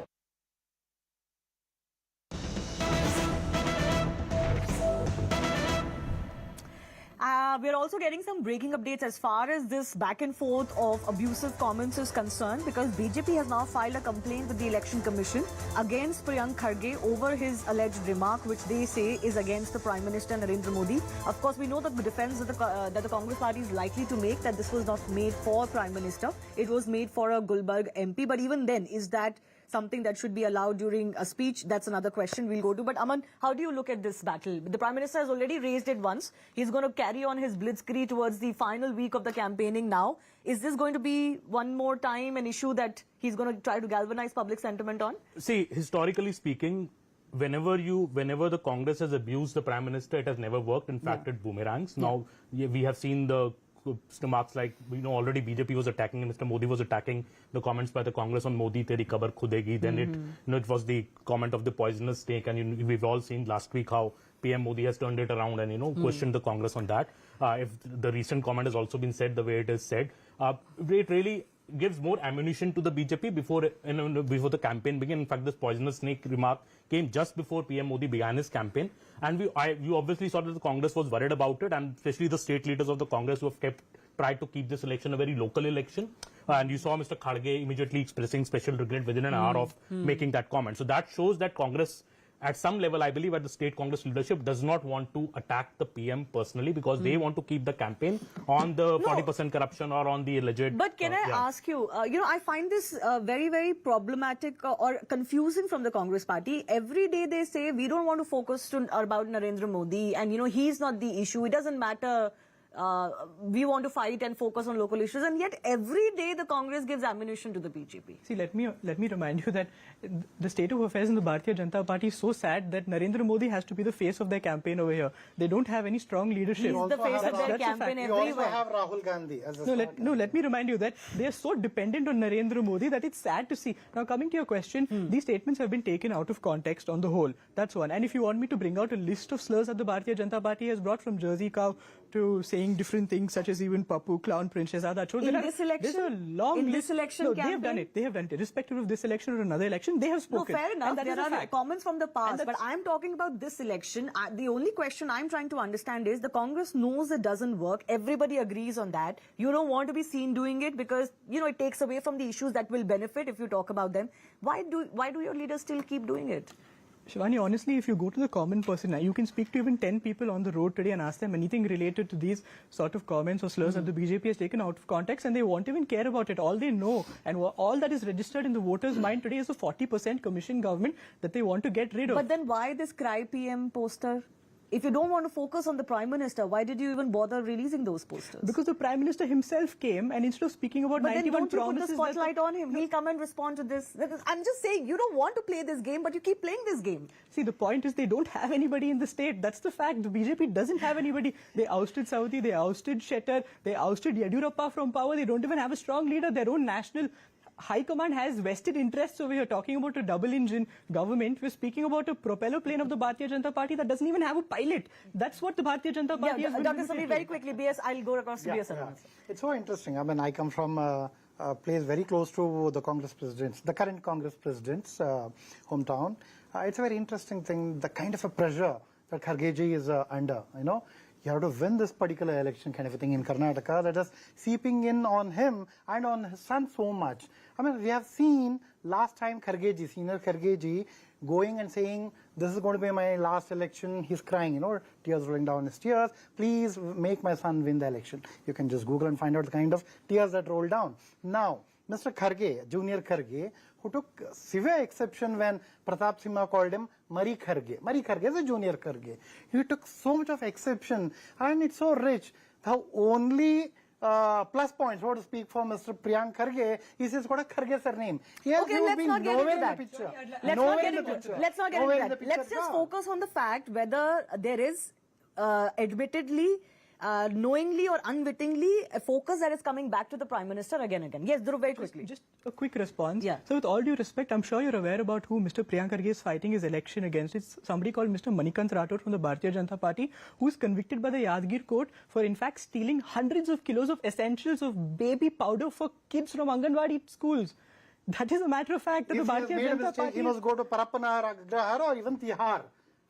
A: We're also getting some breaking updates as far as this back and forth of abusive comments is concerned, because BJP has now filed a complaint with the Election Commission against Priyank Kharge over his alleged remark, which they say is against the Prime Minister Narendra Modi. Of course, we know that the defense that the Congress party is likely to make, that this was not made for Prime Minister, it was made for a Gulbarg MP. But even then, is that something that should be allowed during a speech? That's another question we'll go to. But Aman, how do you look at this battle? The Prime Minister has already raised it once. He's going to carry on his blitzkrieg towards the final week of the campaigning now. Is this going to be one more time an issue that he's going to try to galvanize public sentiment on?
L: See, historically speaking, whenever the Congress has abused the Prime Minister, it has never worked. In fact, it boomerangs. Now, we have seen the remarks like, already BJP was attacking and Mr. Modi was attacking the comments by the Congress on Modi, teri kabar khudegi. Then it was the comment of the poisonous snake, and we've all seen last week how PM Modi has turned it around and questioned the Congress on that. If the recent comment has also been said the way it is said, it really gives more ammunition to the BJP before the campaign began. In fact, this poisonous snake remark came just before PM Modi began his campaign, and we obviously saw that the Congress was worried about it, and especially the state leaders of the Congress who have tried to keep this election a very local election. And you saw Mr. Kharge immediately expressing special regret within an hour of making that comment. So that shows that Congress, at some level, I believe at the state Congress leadership, does not want to attack the PM personally, because they want to keep the campaign on the 40% corruption or on the alleged...
A: But can I ask you, I find this very, very problematic or confusing from the Congress party. Every day they say, we don't want to focus about Narendra Modi, and, he's not the issue. It doesn't matter. We want to fight and focus on local issues, and yet every day the Congress gives ammunition to the BJP.
K: See, let me remind you that the state of affairs in the Bharatiya Janata Party is so sad that Narendra Modi has to be the face of their campaign over here. They don't have any strong leadership.
A: He's the face of their campaign everywhere.
I: We also have Rahul Gandhi as a
K: let me remind you that they are so dependent on Narendra Modi that it's sad to see. Now, coming to your question, these statements have been taken out of context on the whole. That's one. And if you want me to bring out a list of slurs that the Bharatiya Janata Party has brought, from Jersey cow to saying different things such as even Papu, clown, princess,
A: In this election,
K: they have done it. They have done it. Irrespective of this election or another election, they have spoken.
A: No, fair enough.
K: And
A: there are comments from the past, but I'm talking about this election. The only question I'm trying to understand is the Congress knows it doesn't work. Everybody agrees on that. You don't want to be seen doing it because, it takes away from the issues that will benefit if you talk about them. Why do your leaders still keep doing it?
K: Shivani, honestly, if you go to the common person, you can speak to even 10 people on the road today and ask them anything related to these sort of comments or slurs that the BJP has taken out of context, and they won't even care about it. All they know and all that is registered in the voters' mind today is a 40% commission government that they want to get rid of.
A: But then why this Cry PM poster? if you don't want to focus on the Prime Minister, why did you even bother releasing those posters?
K: Because the Prime Minister himself came, and instead of speaking about
A: but then
K: 91
A: don't you put
K: promises...
A: the spotlight on him? He'll come and respond to this. I'm just saying, you don't want to play this game, but you keep playing this game.
K: See, the point is they don't have anybody in the state. That's the fact. The BJP doesn't have anybody. They ousted Saudi, they ousted Shettar, they ousted Yadurappa from power. They don't even have a strong leader. Their own national high command has vested interests over here. Talking about a double-engine government, we're speaking about a propeller plane of the Bharatiya Janata Party that doesn't even have a pilot. That's what the Bharatiya Janata Party has been
A: Dr.
K: limited
A: Sabi,
K: to.
A: very quickly, BS, I'll go across to BS.
I: It's so interesting. I mean, I come from a place very close to the Congress president's, the current Congress president's hometown. It's a very interesting thing, the kind of a pressure that Khargeji is under, you know. You have to win this particular election kind of a thing in Karnataka that is seeping in on him and on his son so much. I mean, we have seen last time Khargeji, senior Khargeji, going and saying, this is going to be my last election. He's crying, you know, tears rolling down his tears. Please make my son win the election. You can just Google and find out the kind of tears that roll down. Now, Mr. Kharge, Junior Kharge, who took severe exception when Pratap Simha called him Mari Kharge. Mari Kharge is a Junior Kharge. He took so much of exception, and it's so rich. The only plus point, so to speak, for Mr. Priyank Kharge is he's got a Kharge surname. He has
A: let's not get into that. Let's not get into that. Let's just focus on the fact whether there is admittedly, knowingly or unwittingly, a focus that is coming back to the Prime Minister again and again. Yes, Dhruv, very quickly.
K: Just a quick response.
A: Yeah.
K: So with all due respect, I'm sure you're aware about who Mr. Priyank Kharge is fighting his election against. It's somebody called Mr. Manikant Rathod from the Bharatiya Janata Party, who is convicted by the Yadgir court for in fact stealing hundreds of kilos of essentials of baby powder for kids from Anganwadi schools. That is a matter of fact that
I: If
K: the Bharatiya Janata Party...
I: he must go to Parappana or Agrahar or even Tihar.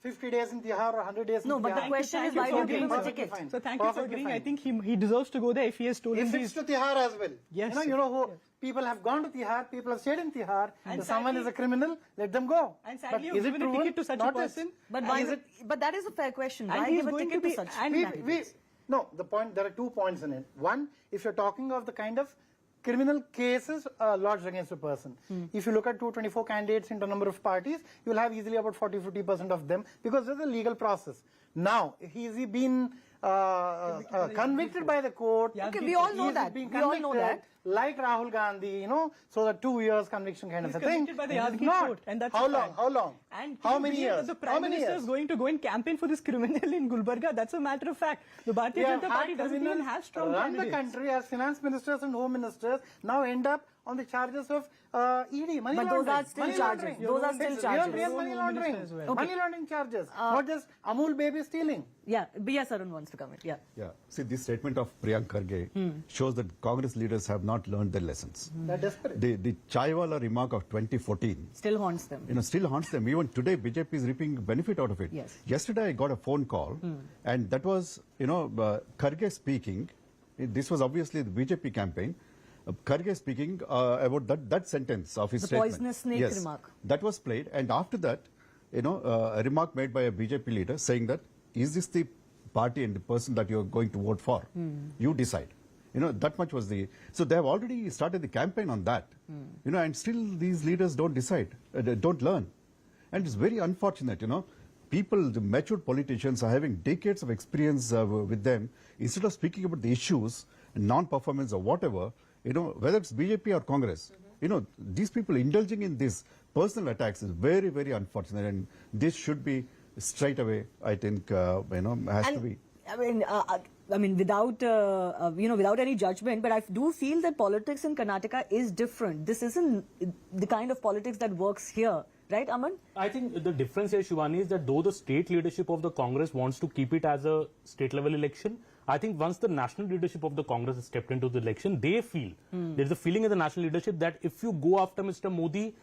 I: 50 days in Tihar or 100 days in Tihar.
A: No, but the question is why do you give him a ticket?
K: So thank you for agreeing. I think he deserves to go there if he has stolen
I: If it's to Tihar as well.
K: Yes.
I: You know who people have gone to Tihar, people have stayed in Tihar. And if someone is a criminal, let them go.
K: And sadly,
I: but is it
K: given a ticket to such a person?
A: But why but that is a fair question.
K: And
A: Why
K: he's
A: give a
K: going
A: ticket
K: to
A: to
K: be-
A: such
K: and
A: candidates?
I: No, the point, there are 2 points in it. One, if you're talking of the kind of criminal cases lodged against a person. If you look at 224 candidates into a number of parties, you'll have easily about 40-50% of them because there's a legal process. Now, he's been convicted by the court.
A: Okay, we all know that.
I: We
A: all know that.
I: Like Rahul Gandhi, you know, so the 2 years conviction kind of a thing.
K: Convicted by the
I: It is
K: Yadgir
I: not.
K: court, and that's
I: How
K: a
I: long?
K: fact.
I: How long?
K: And
I: how
K: you
I: many
K: believe
I: years?
K: that the
I: How
K: Prime
I: many
K: Minister
I: years?
K: is going to go and campaign for this criminal in Gulbarga? That's a matter of fact. The Bharatiya Janata Party doesn't even have strong
I: run
K: candidates.
I: the country as finance ministers and home ministers now end up on the charges of ED, money
A: But
I: laundering.
A: those are still
I: Money
A: charges.
I: laundering.
A: Those are still
I: It's
A: charges.
I: Real money laundering.
K: as well.
A: Okay.
I: Money laundering charges, not just Amul baby stealing.
A: Yeah, B.S. Arun wants to come in. Yeah.
J: Yeah. See, this statement of Priyank Kharge shows that Congress leaders have not learned their lessons.
I: They're desperate.
J: The Chaiwala remark of 2014,
A: Still haunts them.
J: still haunts them. Even today, BJP is reaping benefit out of it.
A: Yes.
J: Yesterday, I got a phone call, and that was, Kharge speaking. This was obviously the BJP campaign. Kharge speaking about that sentence of his
A: The
J: statement.
A: poisonous snake
J: Yes.
A: remark.
J: That was played, and after that, a remark made by a BJP leader saying that, is this the party and the person that you're going to vote for? You decide. That much was the... So they have already started the campaign on that. And still these leaders don't decide, don't learn. And it's very unfortunate, People, the matured politicians are having decades of experience with them. Instead of speaking about the issues, non-performance or whatever, whether it's BJP or Congress, these people indulging in these personal attacks is very, very unfortunate. And this should be straight away, I think, has to be.
A: I mean, without without any judgment, but I do feel that politics in Karnataka is different. This isn't the kind of politics that works here, right, Aman?
L: I think the difference here, Shivani, is that though the state leadership of the Congress wants to keep it as a state-level election, I think once the national leadership of the Congress has stepped into the election, they feel, there's a feeling in the national leadership that if you go after Mr. Modi,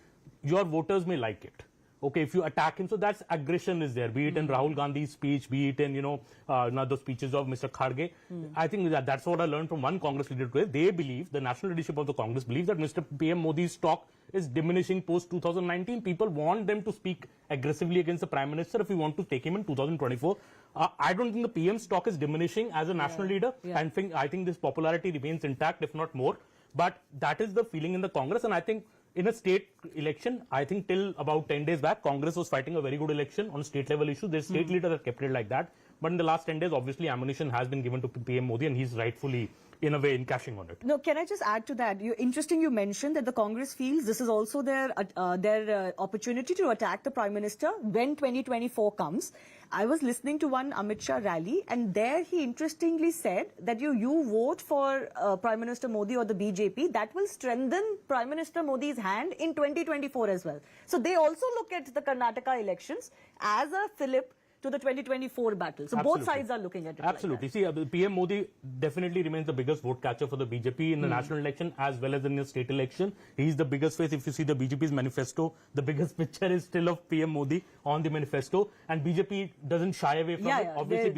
L: your voters may like it. Okay, if you attack him, so that's aggression is there, be it in Rahul Gandhi's speech, be it in, the speeches of Mr. Kharge. I think that's what I learned from one Congress leader today. They believe, the national leadership of the Congress believes that Mr. PM Modi's stock is diminishing post-2019. People want them to speak aggressively against the Prime Minister if we want to take him in 2024. I don't think the PM's stock is diminishing as a national leader. I think this popularity remains intact, if not more. But that is the feeling in the Congress, and I think in a state election, I think till about 10 days back, Congress was fighting a very good election on state level issues. Their state leaders have kept it like that. But in the last 10 days, obviously, ammunition has been given to PM Modi, and he's rightfully, in a way, in cashing on it.
A: No, can I just add to that? Interesting you mentioned that the Congress feels this is also their opportunity to attack the Prime Minister when 2024 comes. I was listening to one Amit Shah rally, and there he interestingly said that you vote for Prime Minister Modi or the BJP, that will strengthen Prime Minister Modi's hand in 2024 as well. So they also look at the Karnataka elections as a fillip to the 2024 battle. So both sides are looking at it.
L: Absolutely.
A: Like
L: See, PM Modi definitely remains the biggest vote catcher for the BJP in the national election as well as in the state election. He's the biggest face. If you see the BJP's manifesto, the biggest picture is still of PM Modi on the manifesto, and BJP doesn't shy away from it. Obviously,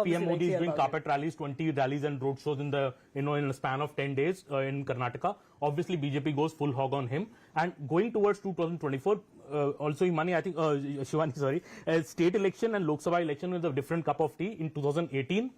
L: PM Modi is doing carpet rallies, 20 rallies and road shows in the in a span of 10 days in Karnataka. Obviously, BJP goes full hog on him, and going towards 2024. Also, Shivani, I think, Shivani, sorry, state election and Lok Sabha election was a different cup of tea. In 2018,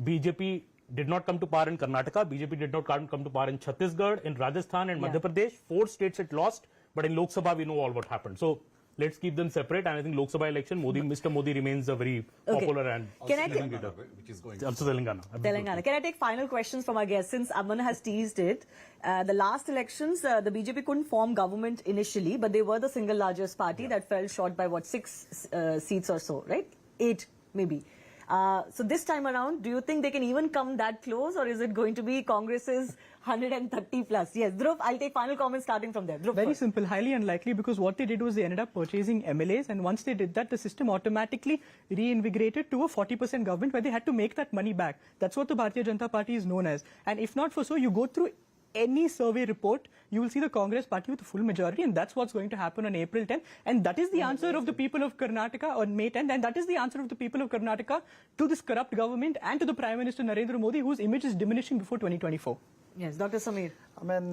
L: BJP did not come to power in Karnataka. BJP did not come to power in Chhattisgarh, in Rajasthan and Madhya Pradesh. 4 states it lost, but in Lok Sabha we know all what happened. So let's keep them separate. And I think Lok Sabha election, Mr. Modi remains a very popular and leader, which is going also Telangana.
A: Telangana. Can I take final questions from our guests? Since Aman has teased it, the last elections, the BJP couldn't form government initially, but they were the single largest party that fell short by what, 6 seats or so, right? 8 maybe. So this time around, do you think they can even come that close, or is it going to be Congress's 130 plus? Yes, Dhruv, I'll take final comments starting from there. Dhruv,
K: very simple, highly unlikely, because what they did was they ended up purchasing MLAs, and once they did that, the system automatically reinvigorated to a 40% government where they had to make that money back. That's what the Bharatiya Janata Party is known as. And if not for so, you go through any survey report, you will see the Congress party with a full majority, and that's what's going to happen on April 10th. And that is the answer of the people of Karnataka on May 10th, and that is the answer of the people of Karnataka to this corrupt government and to the Prime Minister Narendra Modi, whose image is diminishing before 2024.
A: Yes, Dr. Samir.
I: I mean,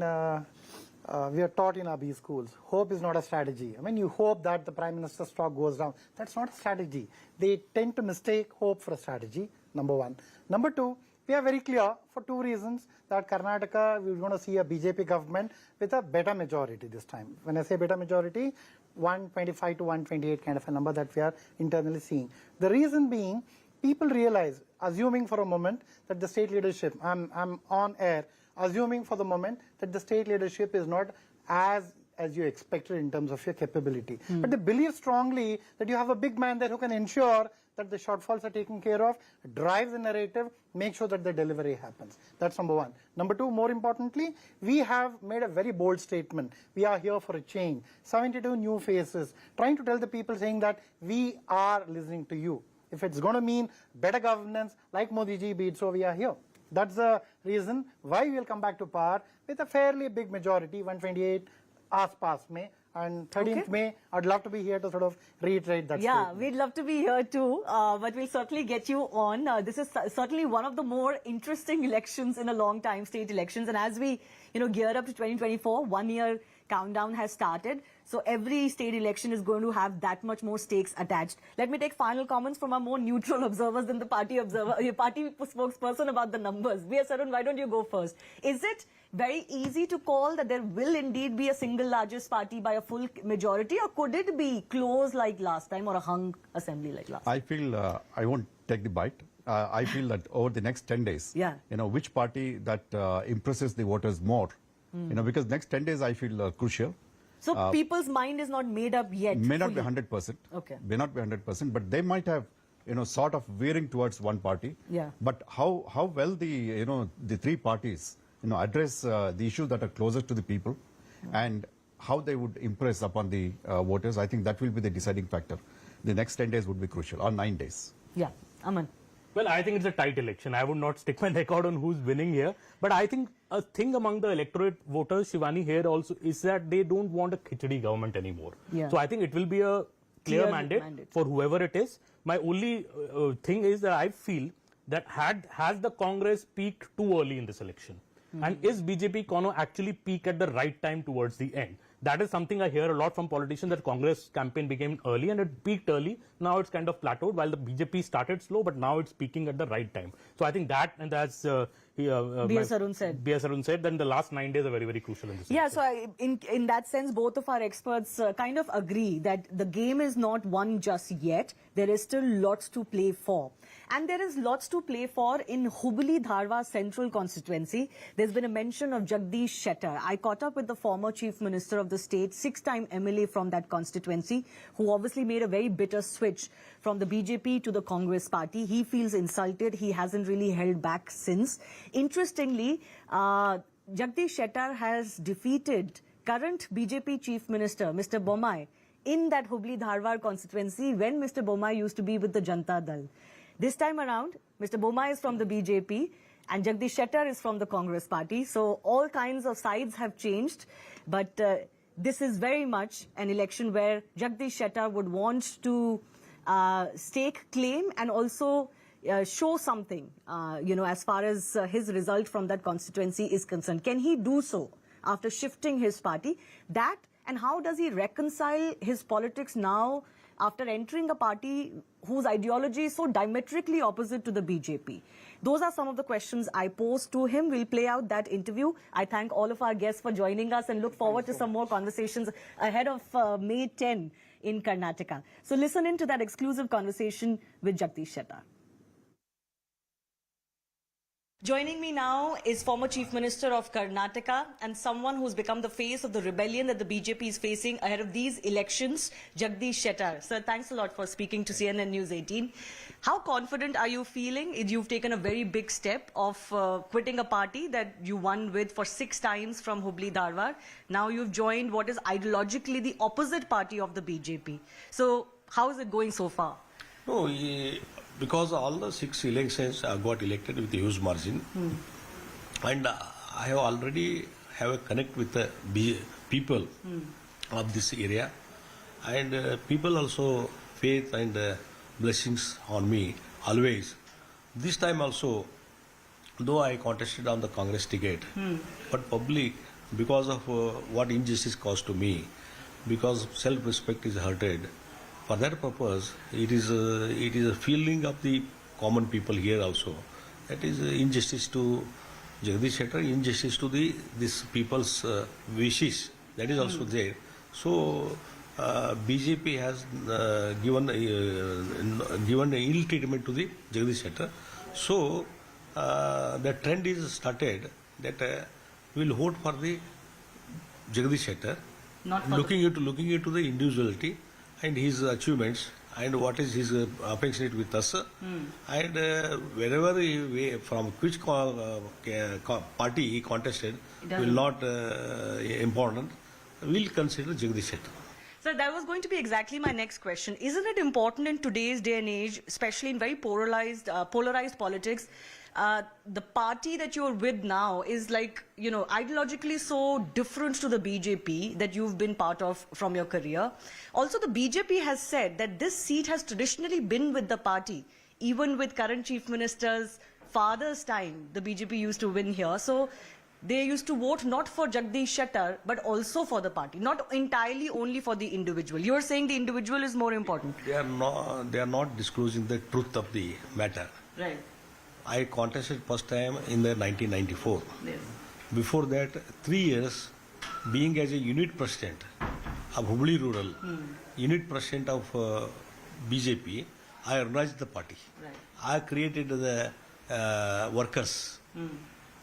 I: we are taught in our B schools, hope is not a strategy. I mean, you hope that the Prime Minister's stock goes down. That's not a strategy. They tend to mistake hope for a strategy, number one. Number two, we are very clear for 2 reasons that Karnataka, we're going to see a BJP government with a better majority this time. When I say better majority, 125 to 128 kind of a number that we are internally seeing. The reason being, people realize, assuming for a moment that the state leadership, I'm on air, assuming for the moment that the state leadership is not as you expected in terms of your capability. But they believe strongly that you have a big man there who can ensure that the shortfalls are taken care of, drive the narrative, make sure that the delivery happens. That's number one. Number two, more importantly, we have made a very bold statement. We are here for a change. 72 new faces, trying to tell the people, saying that we are listening to you. If it's going to mean better governance, like Modi ji, be it so, we are here. That's the reason why we will come back to power with a fairly big majority, 128 आस-पास में, and 13th May, I'd love to be here to sort of reiterate that statement.
A: We'd love to be here too, but we'll certainly get you on. This is certainly one of the more interesting elections in a long time, state elections, and as we gear up to 2024, 1 year countdown has started. So every state election is going to have that much more stakes attached. Let me take final comments from our more neutral observers than the party spokesperson about the numbers. V.S. Arun, why don't you go first? Is it very easy to call that there will indeed be a single largest party by a full majority, or could it be close like last time or a hung assembly like last time?
J: I feel I won't take the bite. I feel that over the next 10 days, which party that impresses the voters more, because next 10 days I feel crucial.
A: So people's mind is not made up yet.
J: May not be 100%.
A: Okay.
J: May not be 100%, but they might have, sort of veering towards one party.
A: Yeah.
J: But how well the 3 parties, address the issues that are closest to the people, and how they would impress upon the voters, I think that will be the deciding factor. The next 10 days would be crucial, or 9 days.
A: Yeah, Aman.
L: Well, I think it's a tight election. I would not stick my neck out on who's winning here. But I think a thing among the electorate voters, Shivani, here also is that they don't want a khichdi government anymore.
A: Yeah.
L: So I think it will be a clear mandate for whoever it is. My only thing is that I feel that has the Congress peaked too early in this election? And is BJP going to actually peak at the right time towards the end? That is something I hear a lot from politicians, that Congress campaign became early and it peaked early. Now it's kind of plateaued, while the BJP started slow, but now it's peaking at the right time. So I think that, and as
A: B.S. Arun said.
L: B.S. Arun said, then the last 9 days are very, very crucial in this.
A: Yeah, so in that sense, both of our experts kind of agree that the game is not won just yet. There is still lots to play for. And there is lots to play for in Hubli-Dharwar Central Constituency. There's been a mention of Jagadish Shettar. I caught up with the former Chief Minister of the state, 6-time MLA from that constituency, who obviously made a very bitter switch from the BJP to the Congress party. He feels insulted. He hasn't really held back since. Interestingly, Jagadish Shettar has defeated current BJP Chief Minister, Mr. Bommai, in that Hubli-Dharwar constituency when Mr. Bommai used to be with the Janata Dal. This time around, Mr. Bommai is from the BJP and Jagadish Shettar is from the Congress party. So all kinds of sides have changed. But this is very much an election where Jagadish Shettar would want to stake claim and also show something, as far as his result from that constituency is concerned. Can he do so after shifting his party? That, and how does he reconcile his politics now after entering a party whose ideology is so diametrically opposite to the BJP? Those are some of the questions I posed to him. We'll play out that interview. I thank all of our guests for joining us and look forward to some more conversations ahead of May 10 in Karnataka. So listen in to that exclusive conversation with Jagadish Shettar. Joining me now is former Chief Minister of Karnataka and someone who's become the face of the rebellion that the BJP is facing ahead of these elections, Jagadish Shettar. Sir, thanks a lot for speaking to CNN News 18. How confident are you feeling? You've taken a very big step of quitting a party that you won with for 6 times from Hubli-Dharwar. Now you've joined what is ideologically the opposite party of the BJP. So how is it going so far?
O: No, because all the 6 elections I got elected with a huge margin, and I have already have a connect with the people of this area, and people also faith and blessings on me always. This time also, though I contested on the Congress ticket, but public, because of what injustice caused to me, because self-respect is hurted. For that purpose, it is a feeling of the common people here also. That is injustice to Jagadish Shettar, injustice to this people's wishes. That is also there. So BJP has given ill treatment to the Jagadish Shettar. So the trend is started that we will vote for the Jagadish Shettar, looking into the individuality and his achievements and what is his affectionate with us, and wherever from which party he contested will not important. We'll consider Jagadish Shettar.
A: So that was going to be exactly my next question. Isn't it important in today's day and age, especially in very polarized politics, the party that you're with now is ideologically so different to the BJP that you've been part of from your career. Also, the BJP has said that this seat has traditionally been with the party. Even with current Chief Minister's father's time, the BJP used to win here. So they used to vote not for Jagadish Shettar, but also for the party, not entirely only for the individual. You're saying the individual is more important.
O: They are not disclosing the truth of the matter.
A: Right.
O: I contested first time in the 1994.
A: Yes.
O: Before that, 3 years, being as a unit president of Hubli Rural, unit president of BJP, I organized the party.
A: Right.
O: I created the workers.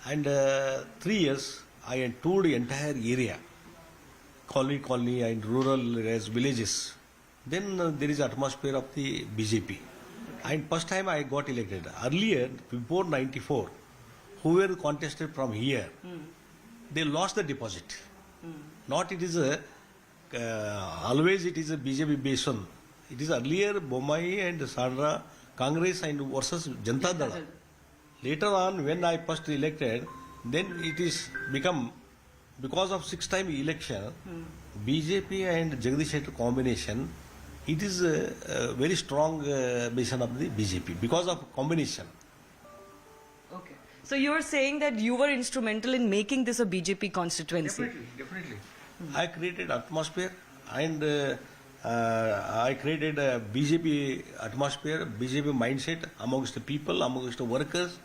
O: And 3 years, I toured the entire area, colony and rural areas, villages. Then there is atmosphere of the BJP. And first time I got elected. Earlier, before 94, whoever contested from here, they lost the deposit. Not it is always it is a BJP based on. It is earlier Bommai and Sandra, Congress and versus Janata Dal. Later on, when I first elected, then it is become, because of 6-time election, BJP and Jagadish Shettar combination, it is a very strong base of the BJP because of combination.
A: Okay. So you're saying that you were instrumental in making this a BJP constituency?
O: Definitely. I created atmosphere and I created a BJP atmosphere, BJP mindset amongst the people, amongst the workers.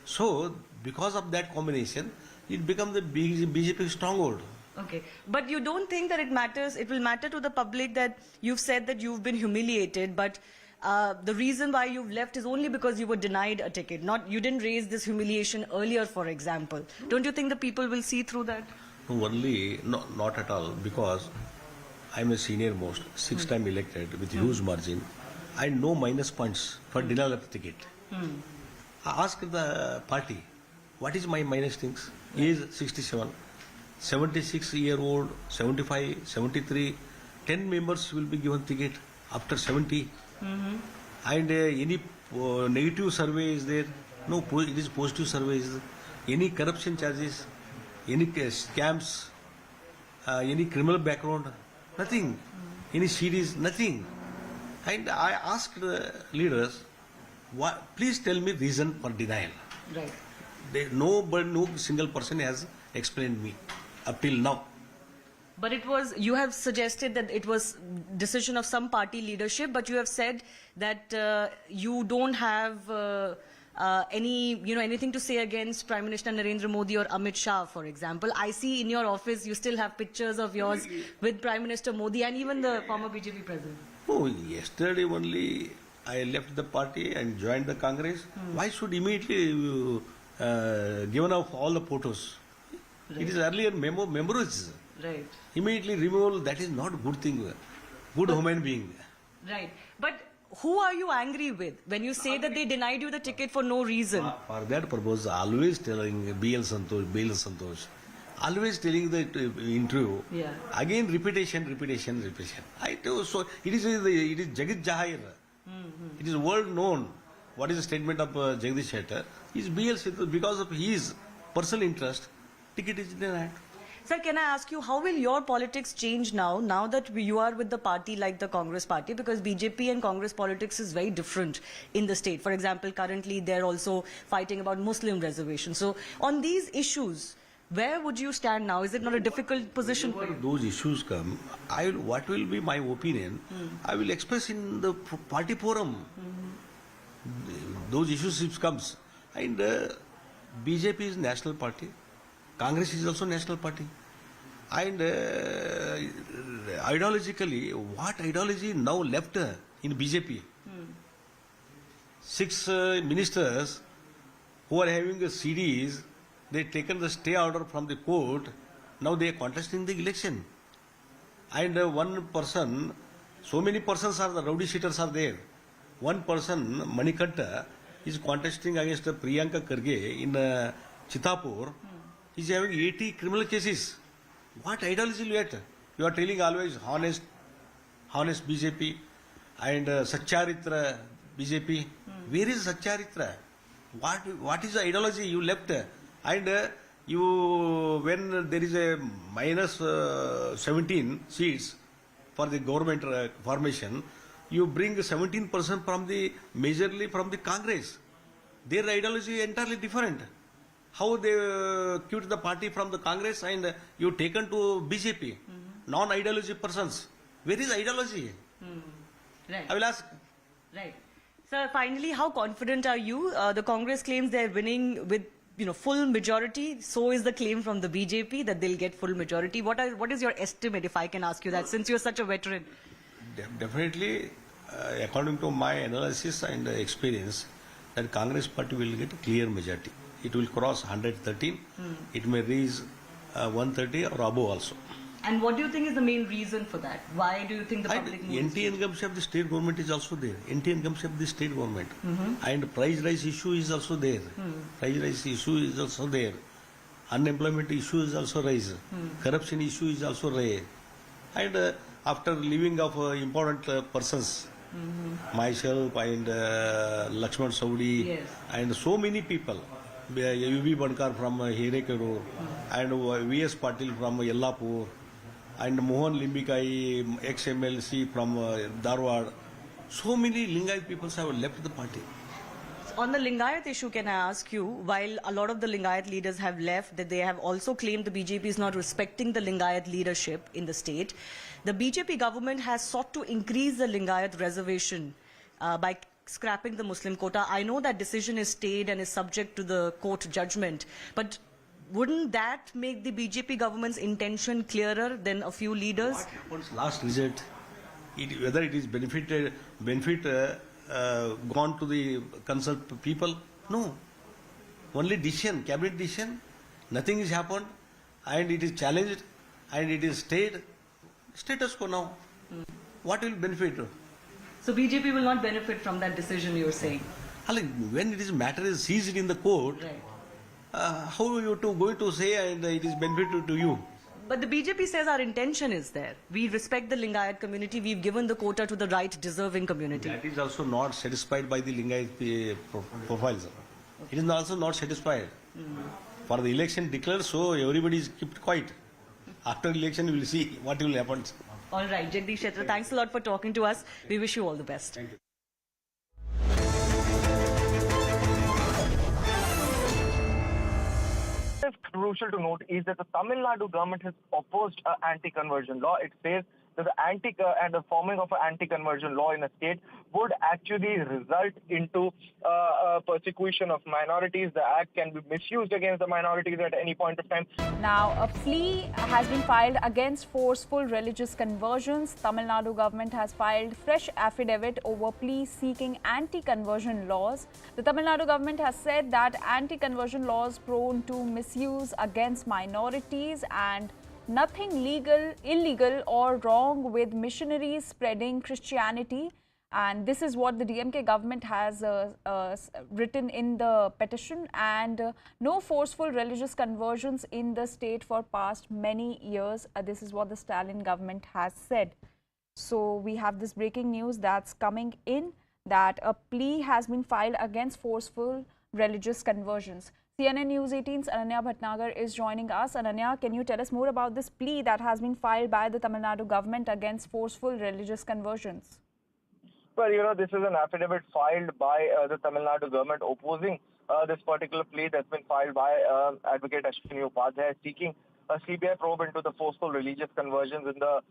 O: So because of that combination, it becomes the BJP stronghold.
A: Okay, but you don't think that it matters, it will matter to the public that you've said that you've been humiliated, but the reason why you've left is only because you were denied a ticket, not you didn't raise this humiliation earlier, for example. Don't you think the people will see through that?
O: No, not at all, because I'm a senior most, 6-time elected with huge margin, and no minus points for denial of the ticket. I asked the party, what is my minus things? Age 67, 76-year-old, 75, 73, 10 members will be given ticket after 70. And any negative survey is there? No, it is positive surveys. Any corruption charges, any scams, any criminal background, nothing. Any series, nothing. And I asked the leaders, please tell me reason for denial.
A: Right.
O: No single person has explained me up till now.
A: But it was, you have suggested that it was decision of some party leadership, but you have said that you don't have anything to say against Prime Minister Narendra Modi or Amit Shah, for example. I see in your office you still have pictures of yours with Prime Minister Modi and even the former BJP president.
O: Oh, yesterday only I left the party and joined the Congress. Why should immediately given up all the photos? Right. It is earlier memories.
A: Right.
O: Immediately removal, that is not good thing. Good human being.
A: Right. But who are you angry with when you say that they denied you the ticket for no reason?
O: For that purpose, always telling BL Santosh. Always telling the interview.
A: Yeah.
O: Again, repetition. I tell so it is Jagit Jahir. It is world known. What is the statement of Jagadish Shettar? Is BL Santosh, because of his personal interest, ticket is denied.
A: Sir, can I ask you, how will your politics change now that you are with the party like the Congress party? Because BJP and Congress politics is very different in the state. For example, currently they're also fighting about Muslim reservations. So on these issues, where would you stand now? Is it not a difficult position for you?
O: Those issues come, what will be my opinion, I will express in the party forum. Those issues comes. And BJP is national party. Congress is also national party. And ideologically, what ideology now left in BJP? 6 ministers who are having a series, they taken the stay order from the court, now they are contesting the election. And one person, so many persons are, the rowdy sheeters are there. One person, Manikanta, is contesting against Priyanka Karge in Chitapur. He's having 80 criminal cases. What ideology you are telling always honest BJP and Satcharitra BJP. Where is Satcharitra? What is the ideology you left? And when there is a minus 17 seats for the government formation, you bring 17% from majorly from the Congress. Their ideology is entirely different. How they quit the party from the Congress and you taken to BJP, non-ideology persons. Where is ideology?
A: Right.
O: I will ask.
A: Right. Sir, finally, how confident are you? The Congress claims they're winning with full majority. So is the claim from the BJP that they'll get full majority. What is your estimate, if I can ask you that, since you're such a veteran?
O: Definitely, according to my analysis and experience, that Congress party will get a clear majority. It will cross 113. It may reach 130 or above also.
A: And what do you think is the main reason for that? Why do you think the public moves?
O: NT income of the state government is also there. NT income of the state government. And price rise issue is also there. Price rise issue is also there. Unemployment issue is also raised. Corruption issue is also raised. And after leaving of important persons, myself and Lakshman Saudi and so many people, UB Bankar from Hirekuru and VS Patil from Yellapur and Mohan Limbikai, ex-MLC from Dharwad. So many Lingayat people have left the party.
A: On the Lingayat issue, can I ask you, while a lot of the Lingayat leaders have left, that they have also claimed the BJP is not respecting the Lingayat leadership in the state, the BJP government has sought to increase the Lingayat reservation by scrapping the Muslim quota. I know that decision is stayed and is subject to the court judgment, but wouldn't that make the BJP government's intention clearer than a few leaders?
O: What happens last result? Whether it is benefit gone to the concerned people? No. Only decision, cabinet decision. Nothing has happened, and it is challenged, and it is stayed. Status quo now. What will benefit?
A: So BJP will not benefit from that decision, you're saying?
O: When it is matter is seized in the court, how are you going to say and it is benefit to you?
A: But the BJP says our intention is there. We respect the Lingayat community. We've given the quota to the right deserving community.
O: That is also not satisfied by the Lingayat profiles. It is also not satisfied. For the election declared, so everybody is kept quiet. After election, we will see what will happen.
A: All right, Jagadish Shettar, thanks a lot for talking to us. We wish you all the best.
O: Thank you.
P: What is crucial to note is that the Tamil Nadu government has opposed an anti-conversion law. It says that the forming of an anti-conversion law in a state would actually result into persecution of minorities. The act can be misused against the minorities at any point of time.
Q: Now, a plea has been filed against forceful religious conversions. Tamil Nadu government has filed fresh affidavit over plea seeking anti-conversion laws. The Tamil Nadu government has said that anti-conversion laws prone to misuse against minorities and nothing illegal or wrong with missionaries spreading Christianity. And this is what the DMK government has written in the petition. And no forceful religious conversions in the state for past many years. This is what the Stalin government has said. So we have this breaking news that's coming in, that a plea has been filed against forceful religious conversions. CNN News 18's Ananya Bhatnagar is joining us. Ananya, can you tell us more about this plea that has been filed by the Tamil Nadu government against forceful religious conversions?
P: Well, this is an affidavit filed by the Tamil Nadu government opposing this particular plea that's been filed by Advocate Ashwini Upadhyay seeking a CBI probe into the forceful religious conversions in the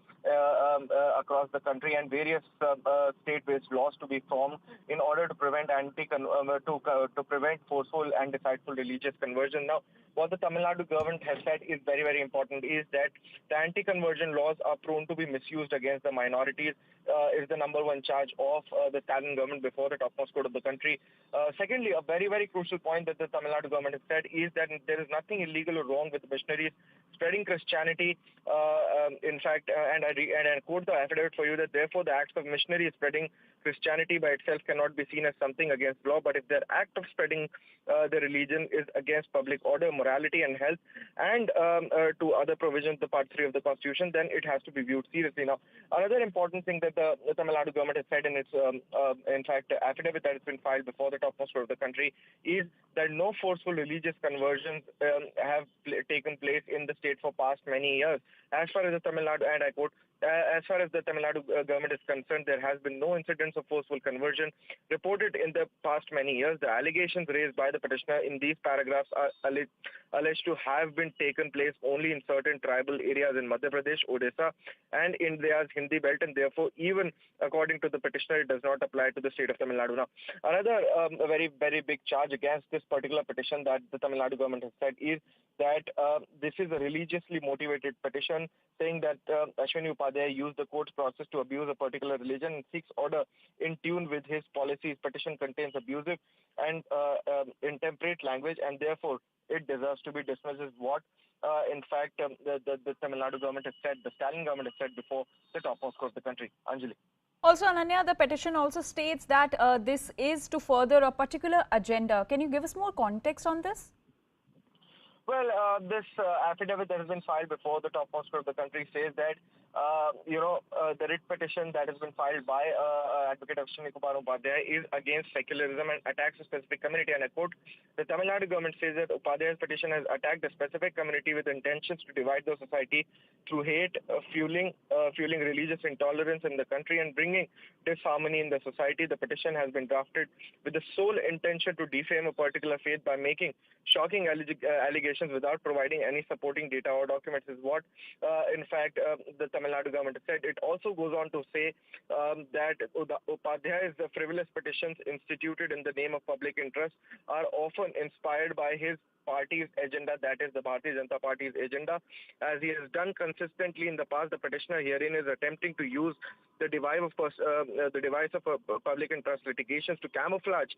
P: across the country and various state-based laws to be formed in order to prevent to prevent forceful and deceitful religious conversion. Now, what the Tamil Nadu government has said is very, very important, is that the anti-conversion laws are prone to be misused against the minorities, is the number one charge of the Stalin government before the topmost court of the country. Secondly, a very, very crucial point that the Tamil Nadu government has said is that there is nothing illegal or wrong with missionaries spreading Christianity. In fact, and I quote the affidavit for you, that therefore the acts of missionaries spreading Christianity by itself cannot be seen as something against law, but if their act of spreading the religion is against public order, morality and health, and to other provisions, the Part 3 of the Constitution, then it has to be viewed seriously. Now, another important thing that the Tamil Nadu government has said in its, in fact, affidavit that has been filed before the topmost court of the country is that no forceful religious conversions have taken place in the state for past many years. As far as the Tamil Nadu, and I quote, as far as the Tamil Nadu government is concerned, there has been no incidents of forceful conversion reported in the past many years. The allegations raised by the petitioner in these paragraphs are alleged to have been taken place only in certain tribal areas in Madhya Pradesh, Odisha, and India's Hindi belt, and therefore, even according to the petitioner, it does not apply to the state of Tamil Nadu. Now, another very, very big charge against this particular petition that the Tamil Nadu government has said is that this is a religiously motivated petition, saying that Ashwini Upadhyay used the court's process to abuse a particular religion and seeks order in tune with his policies. Petition contains abusive and intemperate language, and therefore it deserves to be dismissed, is what in fact the Tamil Nadu government has said, the Stalin government has said before the topmost court of the country. Anjali.
Q: Also, Ananya, the petition also states that this is to further a particular agenda. Can you give us more context on this?
P: Well, this affidavit that has been filed before the topmost court of the country says that, the writ petition that has been filed by Advocate Ashwini Upadhyay is against secularism and attacks a specific community. And I quote, the Tamil Nadu government says that Upadhyay's petition has attacked a specific community with intentions to divide the society through hate, fueling religious intolerance in the country and bringing disharmony in the society. The petition has been drafted with the sole intention to defame a particular faith by making shocking allegations allegations without providing any supporting data or documents is what, in fact, the Tamil Nadu government said. It also goes on to say that Upadhyay's frivolous petitions instituted in the name of public interest are often inspired by his party's agenda, that is the Bharatiya Janata Party's agenda. As he has done consistently in the past, the petitioner herein is attempting to use the device of public interest litigations to camouflage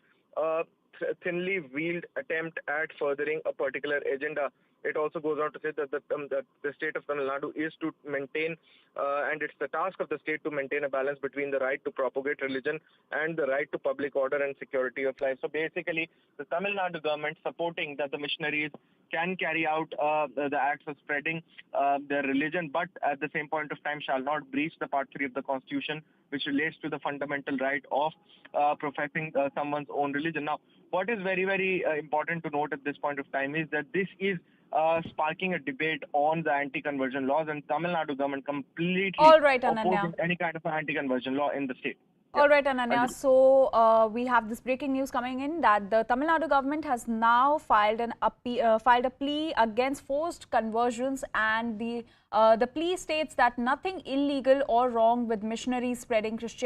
P: thinly veiled attempt at furthering a particular agenda. It also goes on to say that the state of Tamil Nadu is to maintain, and it's the task of the state to maintain a balance between the right to propagate religion and the right to public order and security of life. So basically, the Tamil Nadu government supporting that the missionaries can carry out the acts of spreading their religion, but at the same point of time shall not breach the Part 3 of the Constitution, which relates to the fundamental right of professing someone's own religion. Now, what is very, very important to note at this point of time is that this is sparking a debate on the anti-conversion laws, and Tamil Nadu government completely opposing any kind of anti-conversion law in the state.
Q: All right, Ananya. So we have this breaking news coming in that the Tamil Nadu government has now filed a plea against forced conversions, and the plea states that nothing illegal or wrong with missionaries spreading Christianity